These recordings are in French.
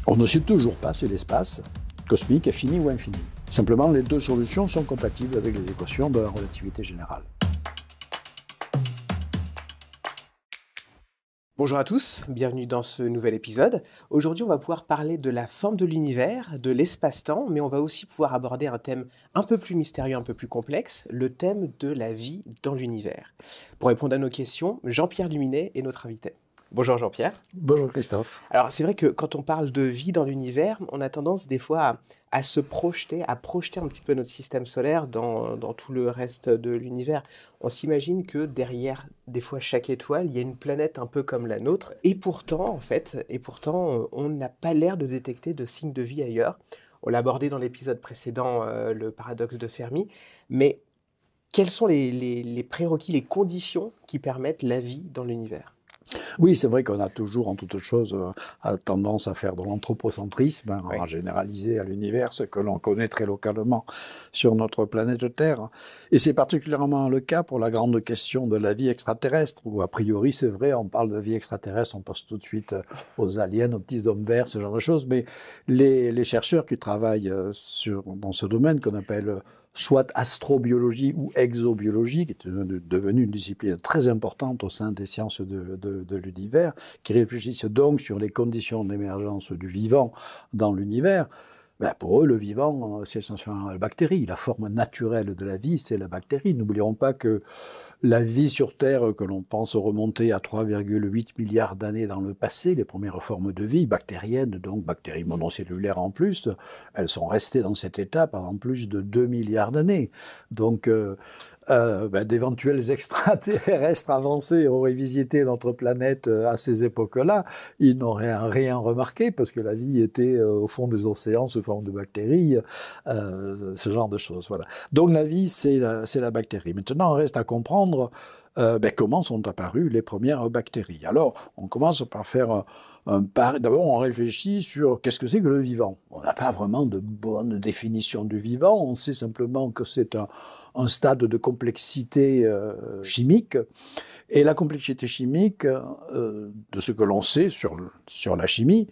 On ne sait toujours pas si l'espace cosmique est fini ou infini. Simplement, les deux solutions sont compatibles avec les équations de la relativité générale. Bonjour à tous, bienvenue dans ce nouvel épisode. Aujourd'hui, on va pouvoir parler de la forme de l'univers, de l'espace-temps, mais on va aussi pouvoir aborder un thème un peu plus mystérieux, un peu plus complexe, le thème de la vie dans l'univers. Pour répondre à nos questions, Jean-Pierre Luminet est notre invité. Bonjour Jean-Pierre. Bonjour Christophe. Alors c'est vrai que quand on parle de vie dans l'univers, on a tendance des fois à se projeter, à projeter un petit peu notre système solaire dans tout le reste de l'univers. On s'imagine que derrière des fois chaque étoile, il y a une planète un peu comme la nôtre. Et pourtant, on n'a pas l'air de détecter de signes de vie ailleurs. On l'a abordé dans l'épisode précédent, le paradoxe de Fermi. Mais quels sont les prérequis, les conditions qui permettent la vie dans l'univers ? Oui, c'est vrai qu'on a toujours, en toute chose, tendance à faire de l'anthropocentrisme, Oui. à généraliser à l'univers ce que l'on connaît très localement sur notre planète Terre. Et c'est particulièrement le cas pour la grande question de la vie extraterrestre, où a priori, c'est vrai, on parle de vie extraterrestre, on pense tout de suite aux aliens, aux petits hommes verts, ce genre de choses, mais les chercheurs qui travaillent dans ce domaine qu'on appelle soit astrobiologie ou exobiologie, qui est devenue une discipline très importante au sein des sciences de l'univers, qui réfléchissent donc sur les conditions d'émergence du vivant dans l'univers. Ben pour eux, le vivant, c'est essentiellement la bactérie. La forme naturelle de la vie, c'est la bactérie. N'oublions pas que la vie sur Terre, que l'on pense remonter à 3,8 milliards d'années dans le passé, les premières formes de vie bactériennes, donc bactéries monocellulaires en plus, elles sont restées dans cet état pendant plus de 2 milliards d'années. Donc, d'éventuels extraterrestres avancés auraient visité notre planète à ces époques-là, ils n'auraient rien remarqué parce que la vie était au fond des océans sous forme de bactéries, ce genre de choses. Voilà. Donc la vie, c'est la bactérie. Maintenant, on reste à comprendre comment sont apparues les premières bactéries. Alors, on commence par faire d'abord, on réfléchit sur qu'est-ce que c'est que le vivant. On n'a pas vraiment de bonne définition du vivant, on sait simplement que c'est un stade de complexité chimique. Et la complexité chimique, de ce que l'on sait sur la chimie,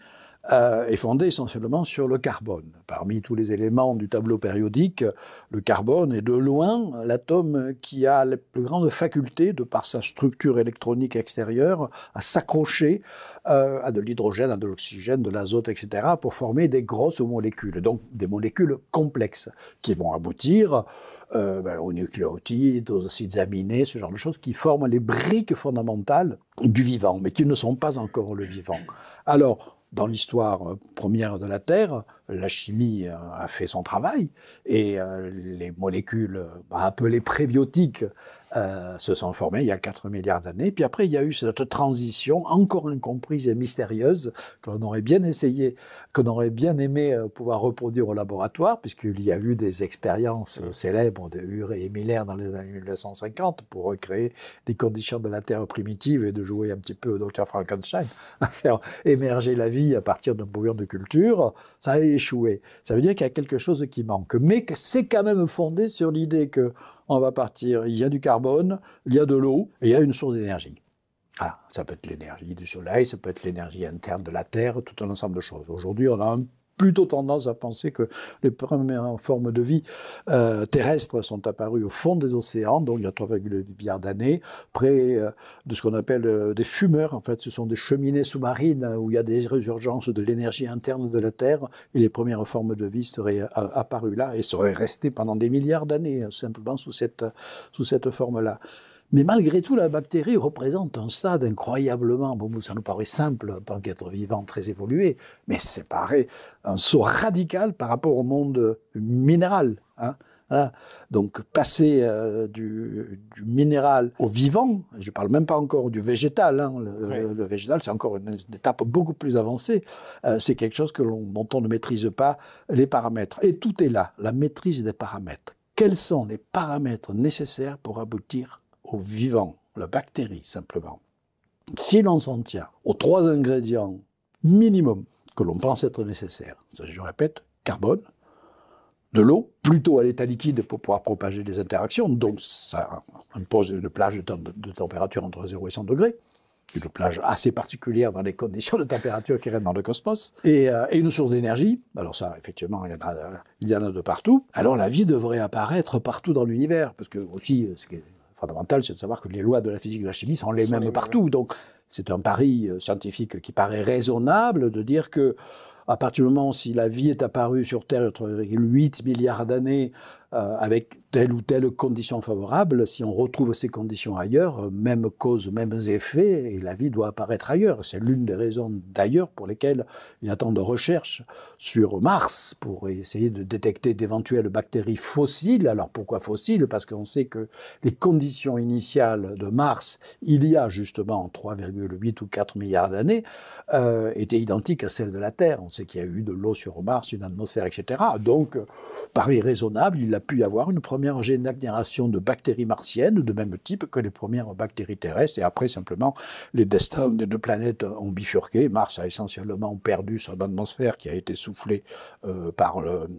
est fondée essentiellement sur le carbone. Parmi tous les éléments du tableau périodique, le carbone est de loin l'atome qui a la plus grande faculté, de par sa structure électronique extérieure, à s'accrocher à de l'hydrogène, à de l'oxygène, de l'azote, etc., pour former des grosses molécules, donc des molécules complexes, qui vont aboutir aux nucléotides, aux acides aminés, ce genre de choses qui forment les briques fondamentales du vivant, mais qui ne sont pas encore le vivant. Alors, dans l'histoire première de la Terre, la chimie a fait son travail et les molécules appelées prébiotiques se sont formées il y a 4 milliards d'années. Puis après, il y a eu cette transition encore incomprise et mystérieuse que l'on aurait bien essayé, qu'on aurait bien aimé pouvoir reproduire au laboratoire, puisqu'il y a eu des expériences célèbres de Urey et Miller dans les années 1950 pour recréer les conditions de la Terre primitive et de jouer un petit peu au Dr Frankenstein, à faire émerger la vie à partir d'un bouillon de culture. Ça a échoué. Ça veut dire qu'il y a quelque chose qui manque. Mais que c'est quand même fondé sur l'idée que on va partir, il y a du carbone, il y a de l'eau, et il y a une source d'énergie. Ah, ça peut être l'énergie du soleil, ça peut être l'énergie interne de la Terre, tout un ensemble de choses. Aujourd'hui, on a plutôt tendance à penser que les premières formes de vie terrestres sont apparues au fond des océans, donc il y a 3,8 milliards d'années, près de ce qu'on appelle des fumeurs. En fait, ce sont des cheminées sous-marines où il y a des résurgences de l'énergie interne de la Terre, et les premières formes de vie seraient apparues là et seraient restées pendant des milliards d'années, simplement sous cette forme-là. Mais malgré tout, la bactérie représente un stade incroyablement, ça nous paraît simple en tant qu'être vivant très évolué, mais c'est pareil, un saut radical par rapport au monde minéral. Hein. Voilà. Donc passer du minéral au vivant, je ne parle même pas encore du végétal, hein. Le végétal c'est encore une étape beaucoup plus avancée, c'est quelque chose dont on ne maîtrise pas les paramètres. Et tout est là, la maîtrise des paramètres. Quels sont les paramètres nécessaires pour aboutir au vivant, la bactérie simplement? Si l'on s'en tient aux 3 ingrédients minimum que l'on pense être nécessaires, je répète, carbone, de l'eau, plutôt à l'état liquide pour pouvoir propager les interactions, donc ça impose une plage de température entre 0 et 100 degrés, une plage assez particulière dans les conditions de température qui règnent dans le cosmos, et une source d'énergie. Alors ça, effectivement, il y en a de partout. Alors la vie devrait apparaître partout dans l'univers, parce que aussi, ce qui est fondamental, c'est de savoir que les lois de la physique et de la chimie sont les mêmes partout. Donc c'est un pari scientifique qui paraît raisonnable de dire que à partir du moment où si la vie est apparue sur Terre il y a 8 milliards d'années avec telle ou telle condition favorable, si on retrouve ces conditions ailleurs, même cause, mêmes effets, et la vie doit apparaître ailleurs. C'est l'une des raisons d'ailleurs pour lesquelles il y a tant de recherches sur Mars pour essayer de détecter d'éventuelles bactéries fossiles. Alors pourquoi fossiles? Parce qu'on sait que les conditions initiales de Mars, il y a justement 3,8 ou 4 milliards d'années, étaient identiques à celles de la Terre. On sait qu'il y a eu de l'eau sur Mars, une atmosphère, etc. Donc, pari raisonnable, il a pu y avoir une première génération de bactéries martiennes de même type que les premières bactéries terrestres, et après simplement les destins des deux planètes ont bifurqué. Mars a essentiellement perdu son atmosphère qui a été soufflée par le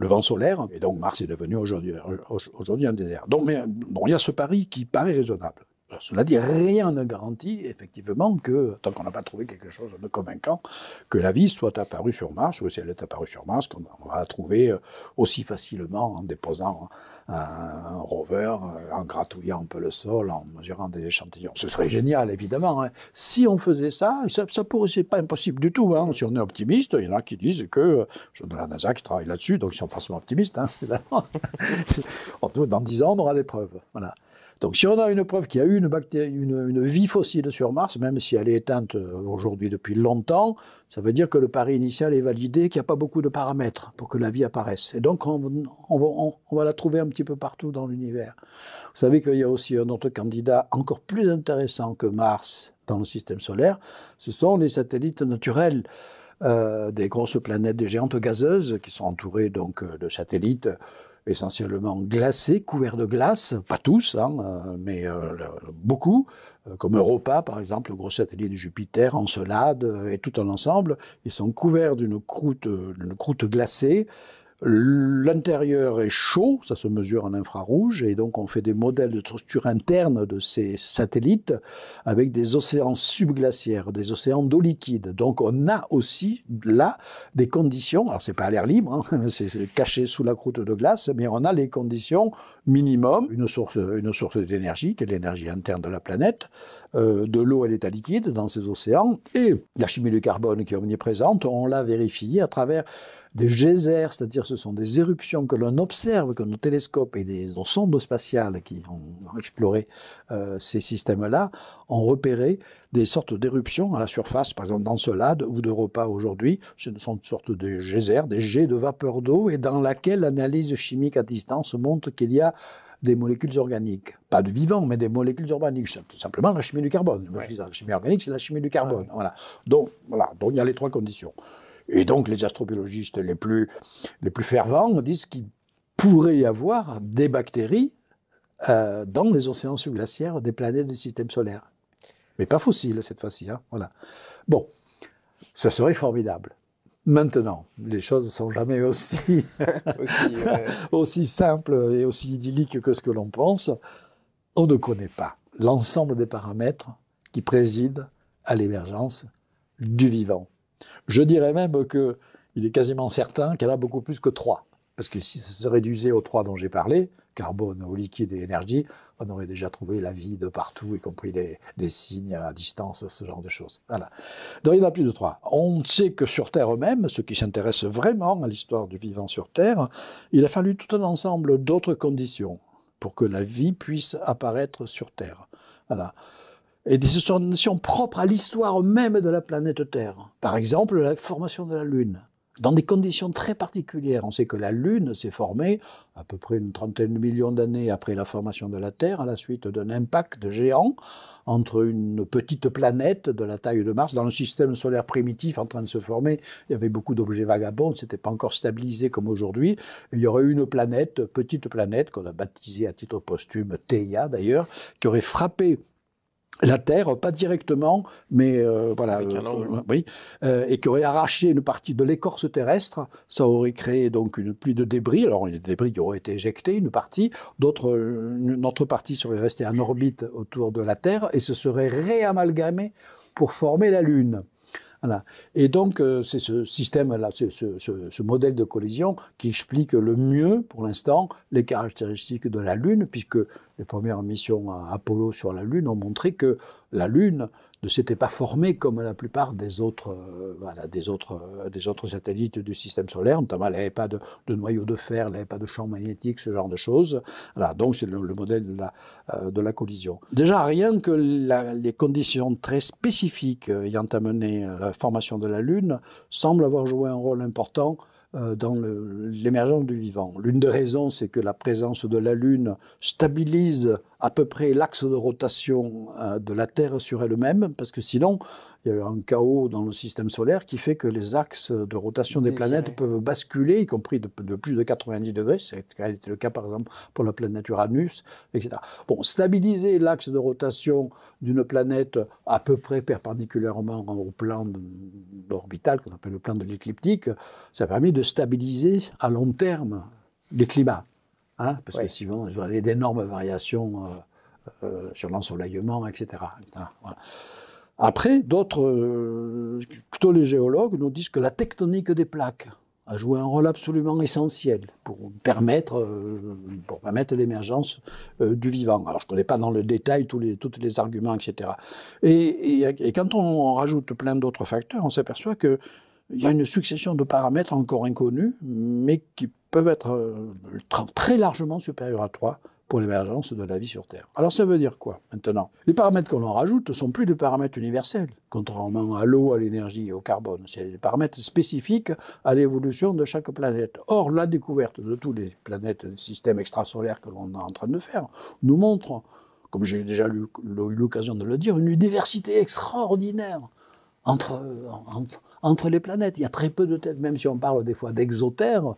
vent solaire, et donc Mars est devenu aujourd'hui un désert. Donc il y a ce pari qui paraît raisonnable. Cela dit, rien ne garantit effectivement que, tant qu'on n'a pas trouvé quelque chose de convaincant, que la vie soit apparue sur Mars, ou si elle est apparue sur Mars, qu'on va la trouver aussi facilement en déposant un rover, en gratouillant un peu le sol, en mesurant des échantillons. Ce serait génial, évidemment. Hein. Si on faisait ça, c'est pas impossible du tout. Hein. Si on est optimiste, il y en a qui disent que, je de la NASA qui travaille là-dessus, donc ils sont forcément optimistes, hein, évidemment. Dans 10 ans, on aura des preuves. Voilà. Donc si on a une preuve qu'il y a eu une vie fossile sur Mars, même si elle est éteinte aujourd'hui depuis longtemps, ça veut dire que le pari initial est validé, qu'il n'y a pas beaucoup de paramètres pour que la vie apparaisse. Et donc on va la trouver un petit peu partout dans l'univers. Vous savez qu'il y a aussi un autre candidat encore plus intéressant que Mars dans le système solaire, ce sont les satellites naturels. Des grosses planètes, des géantes gazeuses qui sont entourées donc de satellites essentiellement glacés, couverts de glace, pas tous, hein, mais beaucoup, comme Europa par exemple, le gros satellite de Jupiter, Encelade et tout un ensemble, ils sont couverts d'une croûte glacée. L'intérieur est chaud, ça se mesure en infrarouge, et donc on fait des modèles de structure interne de ces satellites avec des océans subglaciaires, des océans d'eau liquide. Donc on a aussi là des conditions, alors c'est pas à l'air libre, hein, c'est caché sous la croûte de glace, mais on a les conditions minimum, une source d'énergie, qui est l'énergie interne de la planète, de l'eau à l'état liquide dans ces océans, et la chimie du carbone qui est omniprésente, on l'a vérifié à travers des geysers, c'est-à-dire ce sont des éruptions que l'on observe, que nos télescopes et nos sondes spatiales qui ont exploré ces systèmes-là ont repéré des sortes d'éruptions à la surface, par exemple d'Encelade ou d'Europa aujourd'hui. Ce sont une sorte de geysers, des jets de vapeur d'eau, et dans laquelle l'analyse chimique à distance montre qu'il y a des molécules organiques. Pas de vivants, mais des molécules organiques. C'est tout simplement la chimie du carbone. Ouais. La chimie organique, c'est la chimie du carbone. Ouais. Voilà. Donc il y a les trois conditions. Et donc, les astrobiologistes les plus fervents disent qu'il pourrait y avoir des bactéries dans les océans subglaciaires des planètes du système solaire. Mais pas fossiles, cette fois-ci. Hein, voilà. Bon, ce serait formidable. Maintenant, les choses ne sont jamais aussi simples et aussi idylliques que ce que l'on pense. On ne connaît pas l'ensemble des paramètres qui président à l'émergence du vivant. Je dirais même qu'il est quasiment certain qu'il y en a beaucoup plus que 3. Parce que si ça se réduisait aux 3 dont j'ai parlé, carbone, eau liquide et énergie, on aurait déjà trouvé la vie de partout, y compris des signes à distance, ce genre de choses. Voilà. Donc il y en a plus de 3. On sait que sur Terre même, ceux qui s'intéressent vraiment à l'histoire du vivant sur Terre, il a fallu tout un ensemble d'autres conditions pour que la vie puisse apparaître sur Terre. Voilà. Et des conditions propres à l'histoire même de la planète Terre. Par exemple, la formation de la Lune. Dans des conditions très particulières. On sait que la Lune s'est formée à peu près une trentaine de millions d'années après la formation de la Terre, à la suite d'un impact géant entre une petite planète de la taille de Mars. Dans le système solaire primitif en train de se former, il y avait beaucoup d'objets vagabonds, ce n'était pas encore stabilisé comme aujourd'hui. Il y aurait eu une planète, petite planète, qu'on a baptisée à titre posthume Theia d'ailleurs, qui aurait frappé la Terre, pas directement, mais voilà, Avec un angle. oui, et qui aurait arraché une partie de l'écorce terrestre, ça aurait créé donc une pluie de débris. Alors, il y a des débris qui auraient été éjectés, une partie, une autre partie serait restée en orbite autour de la Terre et se serait réamalgamée pour former la Lune. Voilà. Et donc, c'est ce système-là, ce modèle de collision qui explique le mieux, pour l'instant, les caractéristiques de la Lune, puisque les premières missions Apollo sur la Lune ont montré que la Lune ne s'était pas formée comme la plupart des autres satellites du système solaire. Notamment, elle n'avait pas de noyau de fer, elle n'avait pas de champ magnétique, ce genre de choses. Voilà, donc, c'est le modèle de la collision. Déjà, rien que les conditions très spécifiques ayant amené la formation de la Lune semblent avoir joué un rôle important dans l'émergence du vivant. L'une des raisons, c'est que la présence de la Lune stabilise à peu près l'axe de rotation de la Terre sur elle-même, parce que sinon, il y a un chaos dans le système solaire qui fait que les axes de rotation des planètes peuvent basculer, y compris de plus de 90 degrés. C'est le cas, par exemple, pour la planète Uranus, etc. Bon, stabiliser l'axe de rotation d'une planète à peu près perpendiculairement au plan orbital, qu'on appelle le plan de l'écliptique, ça permet de stabiliser à long terme les climats. Hein, parce que sinon, vous avez d'énormes variations sur l'ensoleillement, etc. Voilà. Après, d'autres, plutôt les géologues, nous disent que la tectonique des plaques a joué un rôle absolument essentiel pour permettre l'émergence du vivant. Alors, je ne connais pas dans le détail tous les arguments, etc. Et quand on rajoute plein d'autres facteurs, on s'aperçoit qu'il y a une succession de paramètres encore inconnus, mais qui peuvent être très largement supérieurs à 3 pour l'émergence de la vie sur Terre. Alors ça veut dire quoi maintenant? Les paramètres qu'on en rajoute ne sont plus des paramètres universels, contrairement à l'eau, à l'énergie et au carbone. C'est des paramètres spécifiques à l'évolution de chaque planète. Or, la découverte de toutes les planètes du système extrasolaire que l'on est en train de faire nous montre, comme j'ai déjà eu l'occasion de le dire, une diversité extraordinaire entre les planètes. Il y a très peu de têtes, même si on parle des fois d'exotères.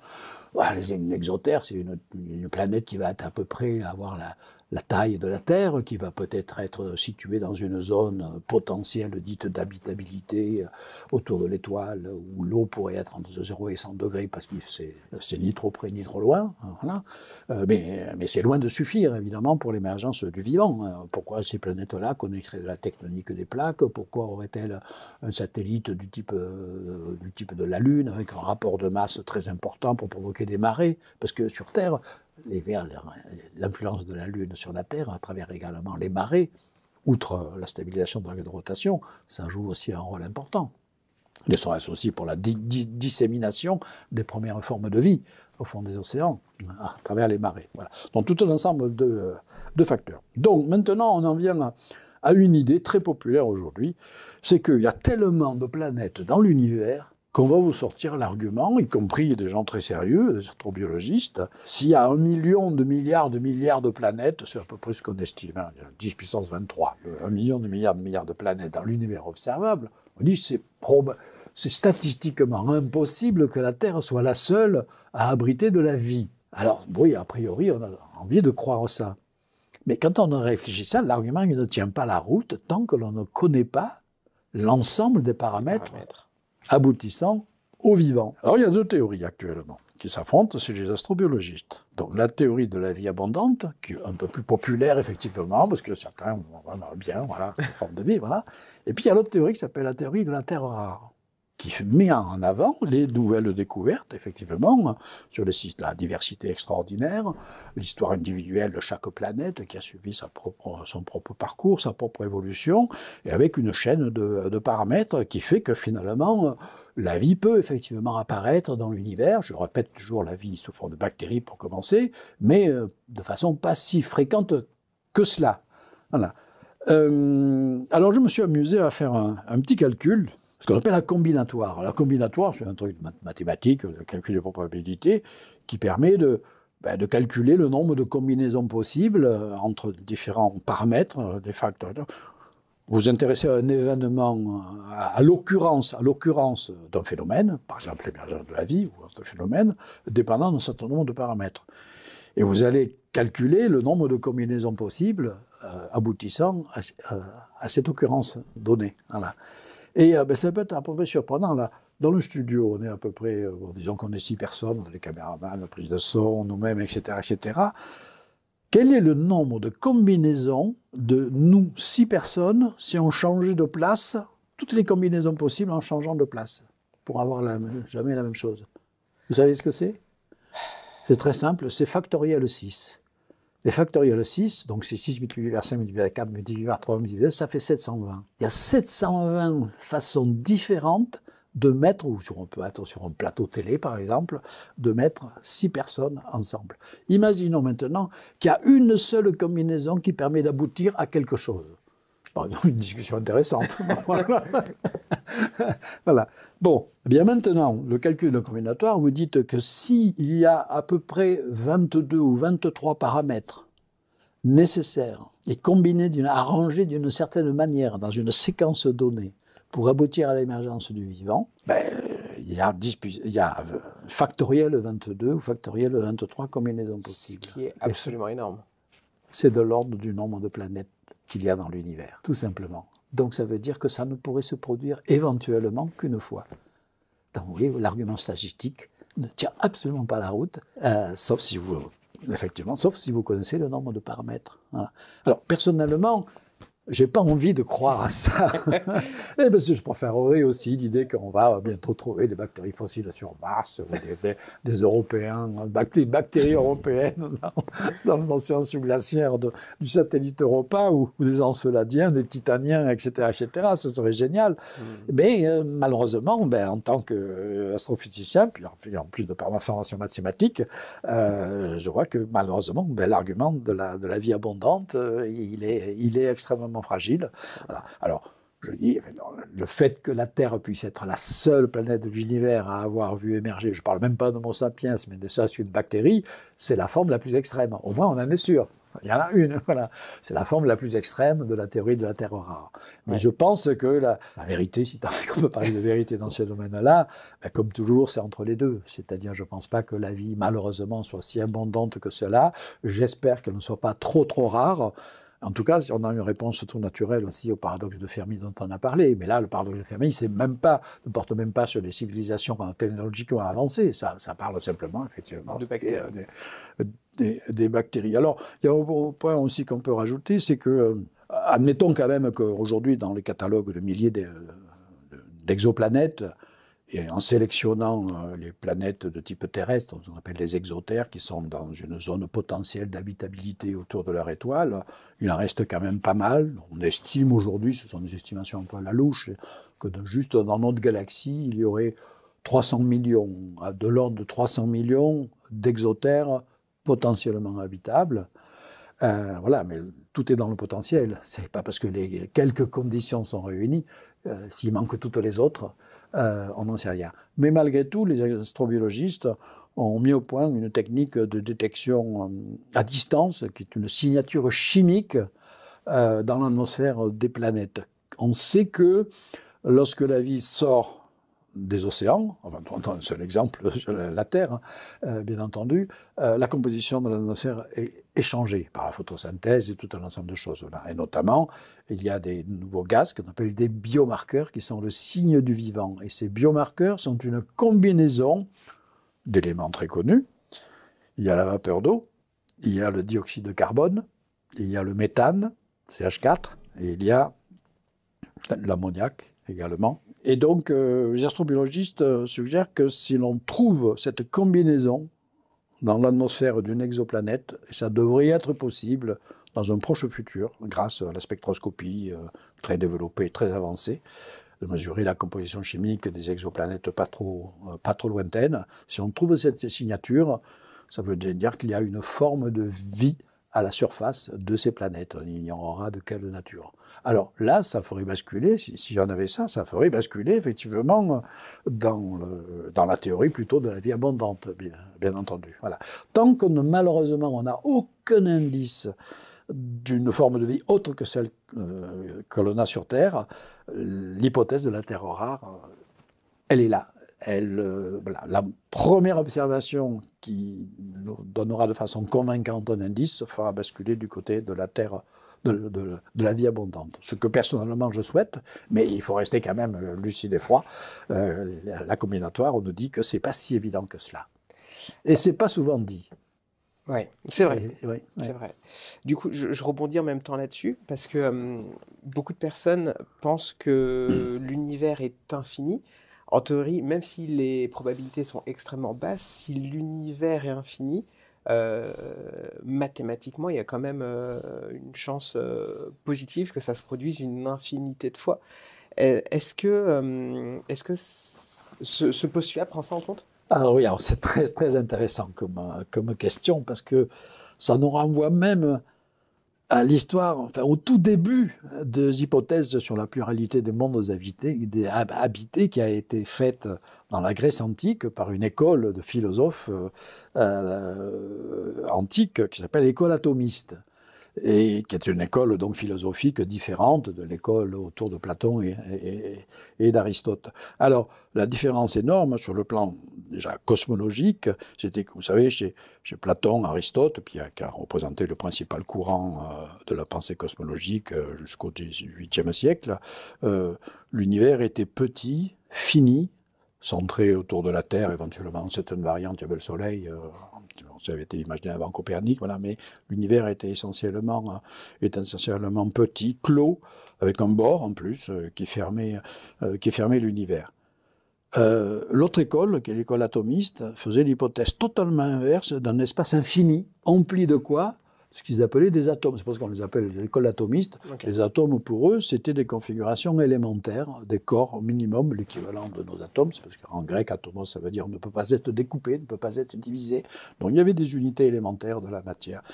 Une exotère, c'est une planète qui va à peu près avoir la taille de la Terre, qui va peut-être être située dans une zone potentielle dite d'habitabilité autour de l'étoile, où l'eau pourrait être entre 0 et 100 degrés, parce que c'est ni trop près ni trop loin. Voilà. Mais c'est loin de suffire, évidemment, pour l'émergence du vivant. Pourquoi ces planètes-là connaîtraient la tectonique des plaques? Pourquoi auraient-elles un satellite du type de la Lune, avec un rapport de masse très important pour provoquer des marées? Parce que sur Terre, l'influence de la Lune sur la Terre, à travers également les marées, outre la stabilisation de l'axe de rotation, ça joue aussi un rôle important. Ne serait-ce aussi pour la dissémination des premières formes de vie au fond des océans, à travers les marées. Voilà. Donc tout un ensemble de facteurs. Donc maintenant, on en vient à une idée très populaire aujourd'hui, c'est qu'il y a tellement de planètes dans l'univers qu'on va vous sortir l'argument, y compris des gens très sérieux, des astrobiologistes, s'il y a 1 million de milliards de planètes, c'est à peu près ce qu'on estime, 10 puissance 23, 1 million de milliards de planètes dans l'univers observable, on dit c'est statistiquement impossible que la Terre soit la seule à abriter de la vie. Alors, oui, a priori, on a envie de croire ça. Mais quand on réfléchit ça, l'argument ne tient pas la route tant que l'on ne connaît pas l'ensemble des paramètres aboutissant au vivant. Alors il y a 2 théories actuellement qui s'affrontent chez les astrobiologistes. Donc la théorie de la vie abondante, qui est un peu plus populaire effectivement, parce que certains en ont bien, voilà, une forme de vie, voilà. Et puis il y a l'autre théorie qui s'appelle la théorie de la Terre rare, qui met en avant les nouvelles découvertes, effectivement, sur la diversité extraordinaire, l'histoire individuelle de chaque planète qui a suivi son propre parcours, sa propre évolution, et avec une chaîne de paramètres qui fait que finalement, la vie peut effectivement apparaître dans l'univers. Je répète toujours, la vie sous forme de bactéries pour commencer, mais de façon pas si fréquente que cela. Voilà. Alors je me suis amusé à faire un petit calcul, ce qu'on appelle un combinatoire. La combinatoire, c'est un truc mathématique, de calcul de probabilité, qui permet de calculer le nombre de combinaisons possibles entre différents paramètres, des facteurs. Vous vous intéressez à un événement, à l'occurrence d'un phénomène, par exemple l'émergence de la vie ou autre phénomène, dépendant d'un certain nombre de paramètres. Et vous allez calculer le nombre de combinaisons possibles aboutissant à cette occurrence donnée. Voilà. Et ça peut être à peu près surprenant. Là, dans le studio, on est à peu près, disons qu'on est 6 personnes, on a les caméramans, la prise de son, nous-mêmes, etc., etc. Quel est le nombre de combinaisons de nous, 6 personnes, si on changeait de place, toutes les combinaisons possibles en changeant de place, pour avoir jamais la même chose? Vous savez ce que c'est? C'est très simple, c'est factoriel 6. Les factoriels 6, donc c'est 6 multiplié par 5 multiplié par 4 multiplié par 3 multiplié par 2, ça fait 720. Il y a 720 façons différentes de mettre, ou on peut être sur un plateau télé par exemple, de mettre 6 personnes ensemble. Imaginons maintenant qu'il y a une seule combinaison qui permet d'aboutir à quelque chose. Par exemple, une discussion intéressante. Voilà. Bon, eh bien maintenant, le calcul de combinatoire, vous dites que s'il y a à peu près 22 ou 23 paramètres nécessaires et combinés, arrangés d'une certaine manière dans une séquence donnée pour aboutir à l'émergence du vivant, il y a factoriel 22 ou factoriel 23 combinaisons possibles. Ce qui est absolument énorme. C'est de l'ordre du nombre de planètes qu'il y a dans l'univers, tout simplement. Donc ça veut dire que ça ne pourrait se produire éventuellement qu'une fois. Donc oui, l'argument statistique ne tient absolument pas la route, sauf si vous connaissez le nombre de paramètres. Voilà. Alors personnellement, j'ai pas envie de croire à ça. Et parce que je préférerais aussi l'idée qu'on va bientôt trouver des bactéries fossiles sur Mars, ou des Européens, des bactéries européennes dans l'océan subglaciaire du satellite Europa, ou des enceladiens, des titaniens, etc., etc. Ça serait génial. Mais malheureusement, en tant qu'astrophysicien, puis en plus de par ma formation mathématique, je vois que malheureusement, l'argument de la vie abondante, il est extrêmement fragile. Voilà. Alors, je dis, le fait que la Terre puisse être la seule planète de l'univers à avoir vu émerger, je ne parle même pas d'Homo sapiens, mais de ça, une bactérie, c'est la forme la plus extrême. Au moins, on en est sûr. Il y en a une, voilà. C'est la forme la plus extrême de la théorie de la Terre rare. Mais je pense que la vérité, si tant est qu'on peut parler de vérité dans ce domaine-là, comme toujours, c'est entre les deux. C'est-à-dire, je ne pense pas que la vie, malheureusement, soit si abondante que cela. J'espère qu'elle ne soit pas trop rare. En tout cas, on a une réponse tout naturelle aussi au paradoxe de Fermi dont on a parlé. Mais là, le paradoxe de Fermi, ne porte même pas sur les civilisations technologiquement avancées. Ça parle simplement, effectivement, de bactéries. Des bactéries. Alors, il y a un point aussi qu'on peut rajouter, c'est que, admettons quand même qu'aujourd'hui, dans les catalogues de milliers d'exoplanètes, et en sélectionnant les planètes de type terrestre, on appelle les exotères, qui sont dans une zone potentielle d'habitabilité autour de leur étoile, il en reste quand même pas mal. On estime aujourd'hui, ce sont des estimations un peu à la louche, que juste dans notre galaxie, il y aurait 300 millions, de l'ordre de 300 millions d'exotères potentiellement habitables. Voilà, mais tout est dans le potentiel. C'est pas parce que quelques conditions sont réunies, s'il manque toutes les autres, on n'en sait rien. Mais malgré tout, les astrobiologistes ont mis au point une technique de détection à distance, qui est une signature chimique dans l'atmosphère des planètes. On sait que lorsque la vie sort des océans, enfin, on prend un seul exemple, la Terre, bien entendu, la composition de l'atmosphère est changée par la photosynthèse et tout un ensemble de choses. Là. Et notamment, il y a des nouveaux gaz qu'on appelle des biomarqueurs qui sont le signe du vivant. Et ces biomarqueurs sont une combinaison d'éléments très connus. Il y a la vapeur d'eau, il y a le dioxyde de carbone, il y a le méthane, CH4, et il y a l'ammoniac également. Et donc, les astrobiologistes suggèrent que si l'on trouve cette combinaison dans l'atmosphère d'une exoplanète, et ça devrait être possible dans un proche futur, grâce à la spectroscopie très développée, très avancée, de mesurer la composition chimique des exoplanètes pas trop lointaines. Si on trouve cette signature, ça veut dire qu'il y a une forme de vie à la surface de ces planètes. On ignorera de quelle nature. Alors là, ça ferait basculer, si j'en avais ça ferait basculer effectivement dans la théorie plutôt de la vie abondante, bien entendu. Voilà. Tant que malheureusement on n'a aucun indice d'une forme de vie autre que celle que l'on a sur Terre, l'hypothèse de la Terre rare, elle est là. voilà, la première observation qui nous donnera de façon convaincante un indice se fera basculer du côté de la Terre, de la vie abondante. Ce que personnellement je souhaite, mais il faut rester quand même lucide et froid. La combinatoire, on nous dit que c'est pas si évident que cela. Et c'est pas souvent dit. Oui, c'est vrai. Ouais. C'est vrai. Du coup, je rebondis en même temps là-dessus, parce que beaucoup de personnes pensent que l'univers est infini. En théorie, même si les probabilités sont extrêmement basses, si l'univers est infini, euh, mathématiquement, il y a quand même une chance positive que ça se produise une infinité de fois. Est-ce que ce postulat prend ça en compte? Ah oui, alors c'est très, très intéressant comme question, parce que ça nous renvoie même à l'histoire, enfin au tout début des hypothèses sur la pluralité des mondes habités qui a été faite dans la Grèce antique par une école de philosophes antiques qui s'appelle l'école atomiste, et qui est une école donc philosophique différente de l'école autour de Platon et d'Aristote. Alors, la différence énorme sur le plan déjà cosmologique, c'était que, vous savez, chez Platon, Aristote, qui a représenté le principal courant de la pensée cosmologique jusqu'au XVIIIe siècle, l'univers était petit, fini, centré autour de la Terre, éventuellement certaines variantes, il y avait le Soleil, ça avait été imaginé avant Copernic, voilà, mais l'univers était essentiellement petit, clos, avec un bord en plus qui fermait l'univers. L'autre école, qui est l'école atomiste, faisait l'hypothèse totalement inverse d'un espace infini, empli de quoi? Ce qu'ils appelaient des atomes. C'est parce qu'on les appelle l'école atomiste. Okay. Les atomes, pour eux, c'était des configurations élémentaires, des corps au minimum, l'équivalent de nos atomes. C'est parce qu'en grec, atomos, ça veut dire ne peut pas être découpé, ne peut pas être divisé. Donc il y avait des unités élémentaires de la matière.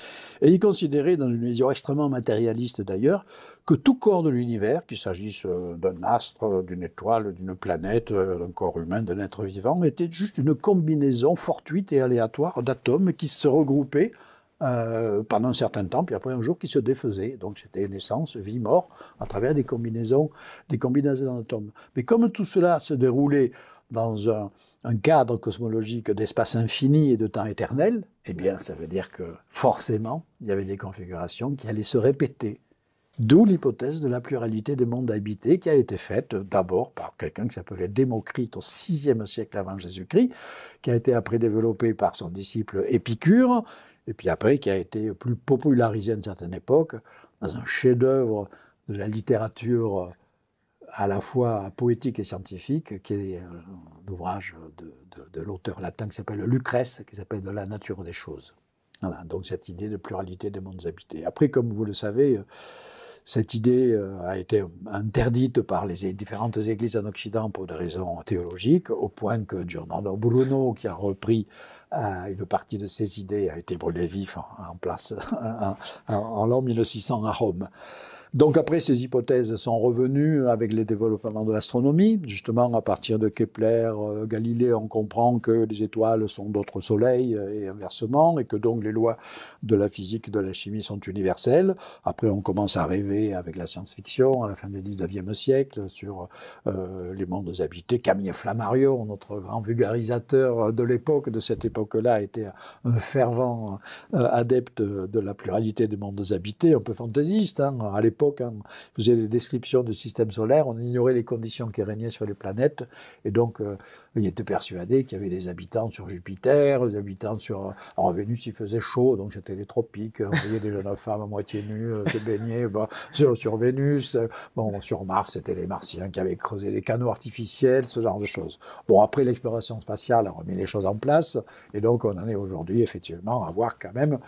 Et ils considéraient, dans une vision extrêmement matérialiste d'ailleurs, que tout corps de l'univers, qu'il s'agisse d'un astre, d'une étoile, d'une planète, d'un corps humain, d'un être vivant, était juste une combinaison fortuite et aléatoire d'atomes qui se regroupaient pendant un certain temps, puis après un jour qui se défaisaient. Donc c'était naissance, vie, mort, à travers des combinaisons d'atomes. Mais comme tout cela se déroulait dans un cadre cosmologique d'espace infini et de temps éternel, eh bien ça veut dire que forcément, il y avait des configurations qui allaient se répéter. D'où l'hypothèse de la pluralité des mondes habités qui a été faite d'abord par quelqu'un qui s'appelait Démocrite au VIe siècle avant Jésus-Christ, qui a été après développé par son disciple Épicure, et puis après qui a été plus popularisé à une certaine époque dans un chef-d'œuvre de la littérature à la fois poétique et scientifique, qui est un ouvrage de l'auteur latin qui s'appelle Lucrèce, qui s'appelle De la nature des choses. Voilà, donc cette idée de pluralité des mondes habités. Après, comme vous le savez, cette idée a été interdite par les différentes églises en Occident pour des raisons théologiques, au point que Giordano Bruno, qui a repris une partie de ces idées, a été brûlé vif en place en l'an 1600 à Rome. Donc après, ces hypothèses sont revenues avec les développements de l'astronomie. Justement, à partir de Kepler, Galilée, on comprend que les étoiles sont d'autres soleils et inversement, et que donc les lois de la physique et de la chimie sont universelles. Après, on commence à rêver avec la science-fiction à la fin du XIXe siècle sur les mondes habités. Camille Flammarion, notre grand vulgarisateur de l'époque, de cette époque-là, était un fervent adepte de la pluralité des mondes habités, un peu fantaisiste, hein, à l'époque. Vous faisait des descriptions du système solaire, on ignorait les conditions qui régnaient sur les planètes, et donc il était persuadé qu'il y avait des habitants sur Jupiter, des habitants sur... Alors Vénus, il faisait chaud, donc c'était les tropiques, on voyait des jeunes femmes à moitié nues se baigner sur Vénus. Bon, sur Mars, c'était les Martiens qui avaient creusé des canaux artificiels, ce genre de choses. Bon, après l'exploration spatiale a remis les choses en place, et donc on en est aujourd'hui effectivement à voir quand même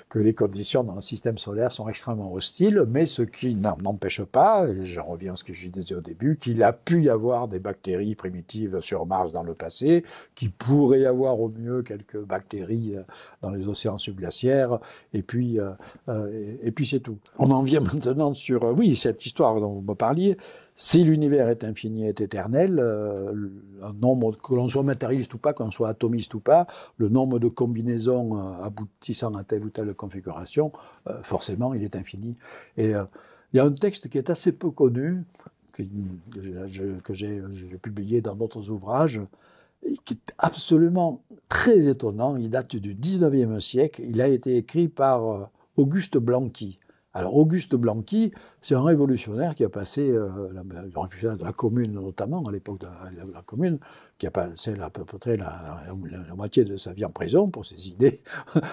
que les conditions dans le système solaire sont extrêmement hostiles, mais ce qui n'empêche pas, et j'en reviens à ce que je disais au début, qu'il a pu y avoir des bactéries primitives sur Mars dans le passé, qu'il pourrait y avoir au mieux quelques bactéries dans les océans subglaciaires, et puis c'est tout. On en vient maintenant sur, oui, cette histoire dont vous me parliez. Si l'univers est infini et éternel, un nombre, que l'on soit matérialiste ou pas, qu'on soit atomiste ou pas, le nombre de combinaisons aboutissant à telle ou telle configuration, forcément, il est infini. Et il y a un texte qui est assez peu connu, que j'ai publié dans d'autres ouvrages, qui est absolument très étonnant. Il date du 19e siècle. Il a été écrit par Auguste Blanqui. Alors, Auguste Blanqui, c'est un révolutionnaire qui a passé, le révolutionnaire de la Commune notamment, à l'époque de la Commune, qui a passé à peu près la moitié de sa vie en prison pour ses idées,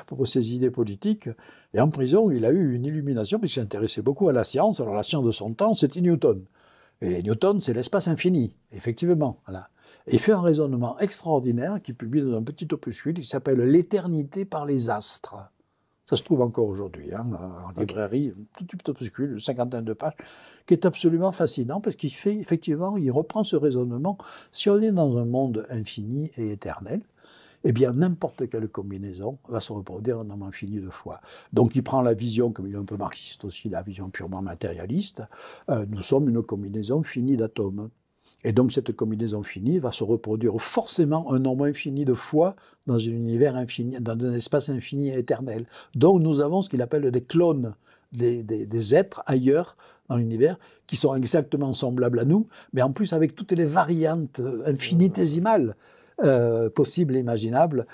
pour ses idées politiques. Et en prison, il a eu une illumination, puisqu'il s'intéressait beaucoup à la science. Alors, la science de son temps, c'était Newton. Et Newton, c'est l'espace infini, effectivement. Voilà. Et il fait un raisonnement extraordinaire qu'il publie dans un petit opuscule qui s'appelle L'éternité par les astres. Ça se trouve encore aujourd'hui, hein, en librairie, un tout petit opuscule, une cinquantaine de pages, qui est absolument fascinant parce qu'il fait, effectivement, il reprend ce raisonnement. Si on est dans un monde infini et éternel, eh bien, n'importe quelle combinaison va se reproduire en nombre infini de fois. Donc, il prend la vision, comme il est un peu marxiste aussi, la vision purement matérialiste. Nous sommes une combinaison finie d'atomes. Et donc, cette combinaison finie va se reproduire forcément un nombre infini de fois dans un univers infini, dans un espace infini et éternel. Donc, nous avons ce qu'il appelle des clones, des êtres ailleurs dans l'univers qui sont exactement semblables à nous, mais en plus avec toutes les variantes infinitésimales possibles et imaginables.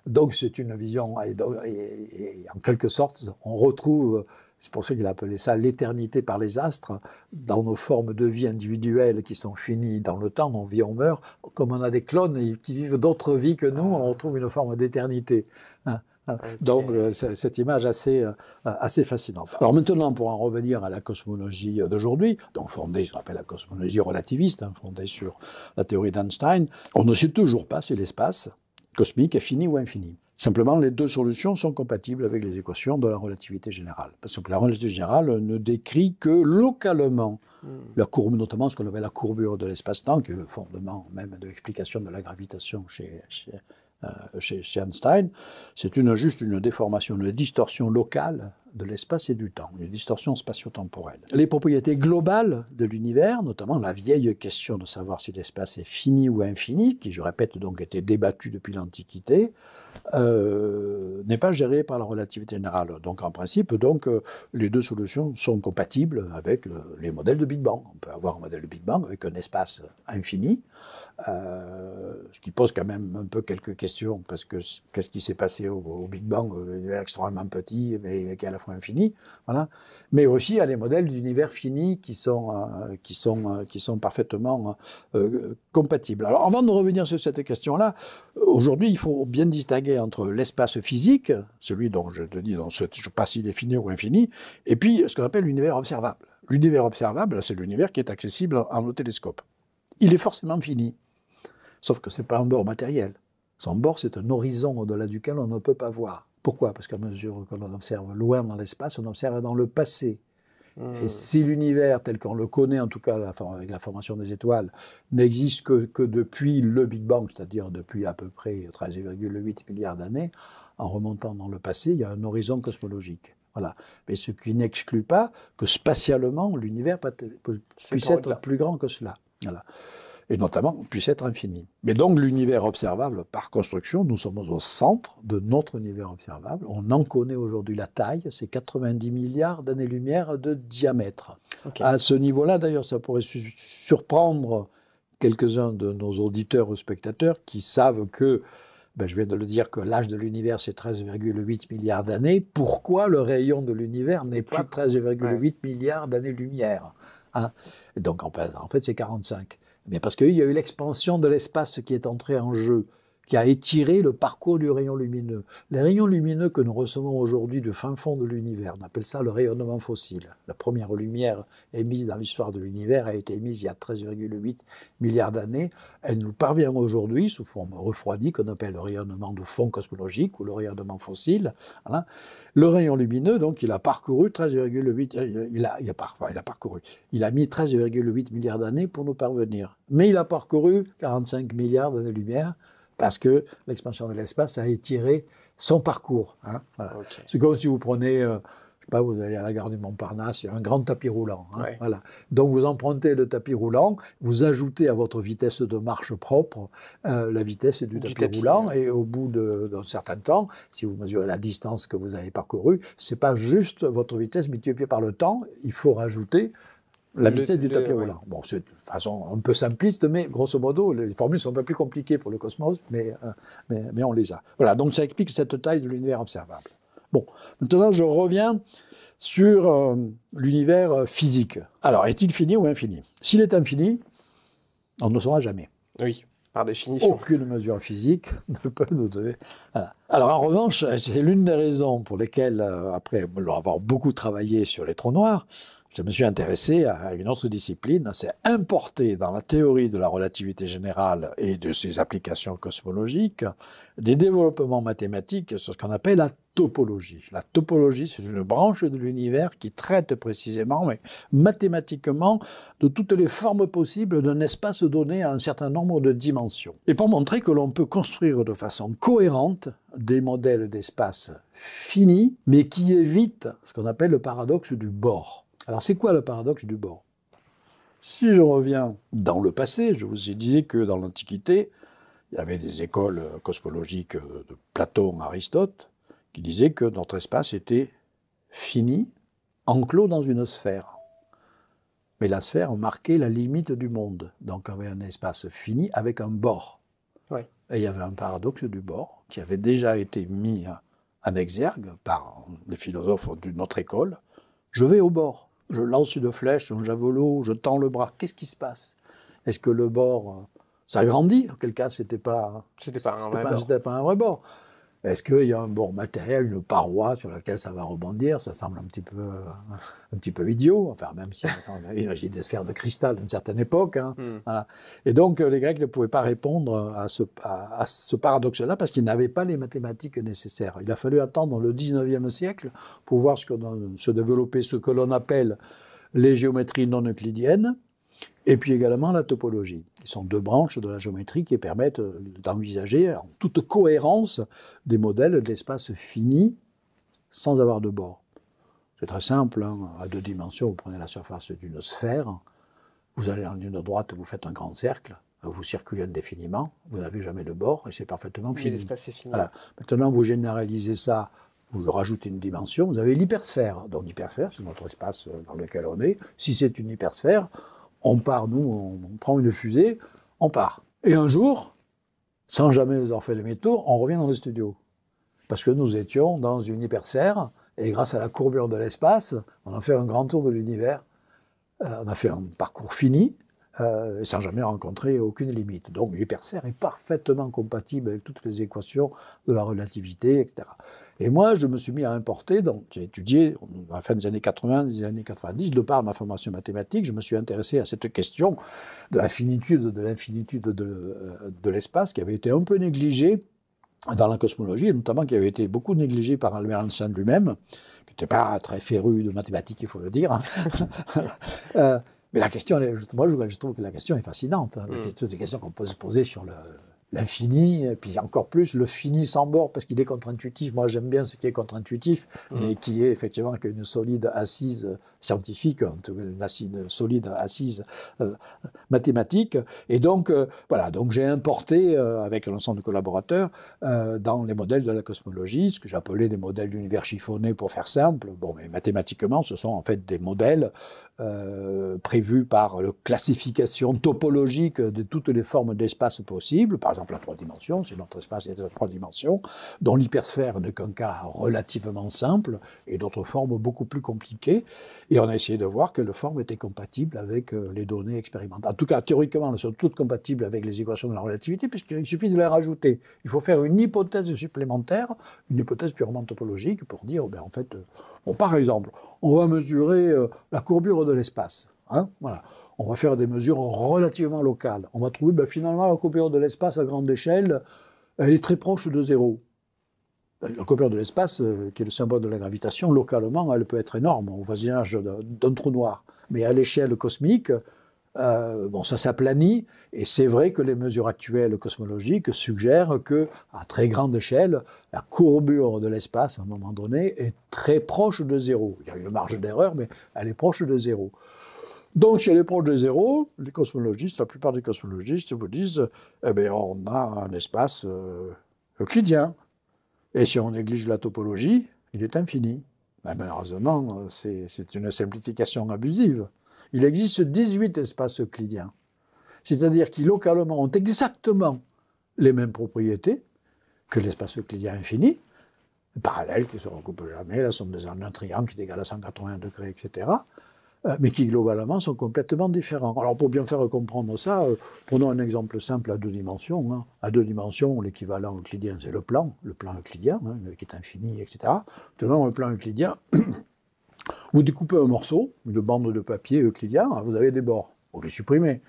Donc, c'est une vision, et en quelque sorte, on retrouve... C'est pour ça qu'il a appelé ça l'éternité par les astres. Dans nos formes de vie individuelles qui sont finies dans le temps, on vit, on meurt. Comme on a des clones qui vivent d'autres vies que nous, on retrouve une forme d'éternité. Okay. Donc, cette image assez fascinante. Alors maintenant, pour en revenir à la cosmologie d'aujourd'hui, donc fondée, ce qu'on appelle la cosmologie relativiste, fondée sur la théorie d'Einstein, on ne sait toujours pas si l'espace cosmique est fini ou infini. Simplement, les deux solutions sont compatibles avec les équations de la relativité générale. Parce que la relativité générale ne décrit que localement la courbe, notamment ce qu'on appelle la courbure de l'espace-temps, qui est le fondement même de l'explication de la gravitation chez Einstein. C'est juste une déformation, une distorsion locale de l'espace et du temps, une distorsion spatio-temporelle. Les propriétés globales de l'univers, notamment la vieille question de savoir si l'espace est fini ou infini, qui, je répète, donc était débattue depuis l'Antiquité, n'est pas gérée par la relativité générale. Donc en principe, les deux solutions sont compatibles avec les modèles de Big Bang. On peut avoir un modèle de Big Bang avec un espace infini, ce qui pose quand même un peu quelques questions, parce que qu'est-ce qui s'est passé au Big Bang, l'univers extrêmement petit, mais qui est à la fois infini, voilà. Mais aussi il y a les modèles d'univers fini qui sont parfaitement compatibles. Alors avant de revenir sur cette question-là, aujourd'hui il faut bien distinguer entre l'espace physique, celui dont je te dis, je ne sais pas s'il est fini ou infini, et puis ce qu'on appelle l'univers observable. L'univers observable, c'est l'univers qui est accessible en au télescope. Il est forcément fini, sauf que ce n'est pas un bord matériel. Son bord, c'est un horizon au-delà duquel on ne peut pas voir. Pourquoi? Parce qu'à mesure que l'on observe loin dans l'espace, on observe dans le passé. Et si l'univers, tel qu'on le connaît, en tout cas avec la formation des étoiles, n'existe que depuis le Big Bang, c'est-à-dire depuis à peu près 13,8 milliards d'années, en remontant dans le passé, il y a un horizon cosmologique. Voilà. Mais ce qui n'exclut pas que spatialement, l'univers puisse être plus grand que cela. Voilà. Et notamment puisse être infini. Mais donc l'univers observable, par construction, nous sommes au centre de notre univers observable. On en connaît aujourd'hui la taille, c'est 90 milliards d'années-lumière de diamètre. Okay. À ce niveau-là, d'ailleurs, ça pourrait surprendre quelques-uns de nos auditeurs ou spectateurs qui savent que, je viens de le dire, que l'âge de l'univers, c'est 13,8 milliards d'années. Pourquoi le rayon de l'univers n'est pas 13,8 milliards d'années-lumière, hein? Donc en fait, c'est 45. Mais parce qu'il y a eu l'expansion de l'espace qui est entrée en jeu, qui a étiré le parcours du rayon lumineux. Les rayons lumineux que nous recevons aujourd'hui du fin fond de l'univers, on appelle ça le rayonnement fossile. La première lumière émise dans l'histoire de l'univers a été émise il y a 13,8 milliards d'années. Elle nous parvient aujourd'hui sous forme refroidie, qu'on appelle le rayonnement de fond cosmologique ou le rayonnement fossile. Voilà. Le rayon lumineux, donc, il a parcouru 13,8... Il a mis 13,8 milliards d'années pour nous parvenir. Mais il a parcouru 45 milliards d'années-lumière parce que l'expansion de l'espace a étiré son parcours. Hein, voilà. Okay. C'est comme si vous prenez, je sais pas, vous allez à la gare du Montparnasse, il y a un grand tapis roulant. Hein, ouais. Voilà. Donc vous empruntez le tapis roulant, vous ajoutez à votre vitesse de marche propre la vitesse du tapis roulant, ouais. Et au bout d'un certain temps, si vous mesurez la distance que vous avez parcourue, c'est pas juste votre vitesse multipliée par le temps, il faut rajouter La vitesse du tapis roulant. Bon, c'est de façon un peu simpliste, mais grosso modo, les formules sont un peu plus compliquées pour le cosmos, mais on les a. Voilà, donc ça explique cette taille de l'univers observable. Bon, maintenant je reviens sur l'univers physique. Alors, est-il fini ou infini? S'il est infini, on ne le saura jamais. Oui, par définition. Aucune mesure physique ne peut nous donner. Voilà. Alors, en revanche, c'est l'une des raisons pour lesquelles, après avoir beaucoup travaillé sur les trous noirs, je me suis intéressé à une autre discipline, c'est importer dans la théorie de la relativité générale et de ses applications cosmologiques des développements mathématiques sur ce qu'on appelle la topologie. La topologie, c'est une branche de l'univers qui traite précisément, mais mathématiquement, de toutes les formes possibles d'un espace donné à un certain nombre de dimensions. Et pour montrer que l'on peut construire de façon cohérente des modèles d'espace finis, mais qui évitent ce qu'on appelle le paradoxe du bord. Alors, c'est quoi le paradoxe du bord? Si je reviens dans le passé, je vous disais que dans l'Antiquité, il y avait des écoles cosmologiques de Platon, Aristote, qui disaient que notre espace était fini, enclos dans une sphère. Mais la sphère marquait la limite du monde. Donc, on avait un espace fini avec un bord. Oui. Et il y avait un paradoxe du bord qui avait déjà été mis en exergue par les philosophes d'une autre école. Je vais au bord. Je lance une flèche, un javelot, je tends le bras. Qu'est-ce qui se passe? Est-ce que le bord s'agrandit? En quel cas, c'était pas un vrai bord. Est-ce qu'il y a un bord matériel, une paroi sur laquelle ça va rebondir? Ça semble un petit peu idiot. Enfin, même si on avait imaginé des sphères de cristal d'une certaine époque. Hein. Voilà. Et donc, les Grecs ne pouvaient pas répondre à ce paradoxe-là parce qu'ils n'avaient pas les mathématiques nécessaires. Il a fallu attendre le 19e siècle pour voir se développer ce que l'on appelle les géométries non euclidiennes. Et puis également la topologie. Ce sont deux branches de la géométrie qui permettent d'envisager en toute cohérence des modèles d'espace fini sans avoir de bord. C'est très simple, hein. À deux dimensions, vous prenez la surface d'une sphère, vous allez en ligne droite, vous faites un grand cercle, vous circulez indéfiniment, vous n'avez jamais de bord et c'est parfaitement fini. L'espace est fini. Voilà. Maintenant, vous généralisez ça, vous rajoutez une dimension, vous avez l'hypersphère. Donc l'hypersphère, c'est notre espace dans lequel on est. Si c'est une hypersphère, on part, nous, on prend une fusée, on part. Et un jour, sans jamais avoir fait demi-tour, on revient dans le studio. Parce que nous étions dans une hypersphère, et grâce à la courbure de l'espace, on a fait un grand tour de l'univers. On a fait un parcours fini, sans jamais rencontrer aucune limite. Donc l'hypersphère est parfaitement compatible avec toutes les équations de la relativité, etc. Et moi, je me suis mis à importer, donc j'ai étudié à la fin des années 80, des années 90, de par ma formation mathématique, je me suis intéressé à cette question de la finitude, de l'infinitude de l'espace, qui avait été un peu négligée dans la cosmologie, et notamment qui avait été beaucoup négligée par Albert Einstein lui-même, qui n'était pas très féru de mathématiques, il faut le dire. Mais la question, moi je trouve que la question est fascinante. Hein. Toutes les questions qu'on peut se poser sur l'infini, et puis encore plus le fini sans bord, parce qu'il est contre-intuitif. Moi j'aime bien ce qui est contre-intuitif, mais qui est effectivement qu'une solide assise scientifique, une solide assise mathématique. Et donc, voilà, donc j'ai importé, avec l'ensemble de collaborateurs, dans les modèles de la cosmologie, ce que j'appelais des modèles d'univers chiffonnés pour faire simple. Bon, mais mathématiquement, ce sont en fait des modèles prévus par la classification topologique de toutes les formes d'espace possibles. Par exemple, la 3 dimensions, si notre espace est de 3 dimensions, dont l'hypersphère n'est qu'un cas relativement simple, et d'autres formes beaucoup plus compliquées. Et on a essayé de voir quelles formes étaient compatibles avec les données expérimentales. En tout cas, théoriquement, elles sont toutes compatibles avec les équations de la relativité, puisqu'il suffit de les rajouter. Il faut faire une hypothèse supplémentaire, une hypothèse purement topologique, pour dire, en fait, bon, par exemple, on va mesurer la courbure de l'espace. Hein, voilà. On va faire des mesures relativement locales. On va trouver, finalement, la courbure de l'espace à grande échelle, elle est très proche de zéro. La courbure de l'espace, qui est le symbole de la gravitation, localement, elle peut être énorme au voisinage d'un trou noir. Mais à l'échelle cosmique, ça s'aplanit, et c'est vrai que les mesures actuelles cosmologiques suggèrent qu'à très grande échelle, la courbure de l'espace, à un moment donné, est très proche de zéro. Il y a une marge d'erreur, mais elle est proche de zéro. Donc, si elle est proche de zéro, les cosmologistes, la plupart des cosmologistes vous disent, on a un espace euclidien. Et si on néglige la topologie, il est infini. Malheureusement, c'est une simplification abusive. il existe 18 espaces euclidiens. C'est-à-dire qui, localement, ont exactement les mêmes propriétés que l'espace euclidien infini, parallèle, qui ne se recoupe jamais, la somme des angles d'un triangle qui est égale à 180 degrés, etc., mais qui, globalement, sont complètement différents. Alors, pour bien faire comprendre ça, prenons un exemple simple à 2 dimensions. Hein. À 2 dimensions, l'équivalent euclidien, c'est le plan euclidien, hein, qui est infini, etc. Tenons le plan euclidien. Vous découpez un morceau, une bande de papier euclidien, vous avez des bords. Vous les supprimez.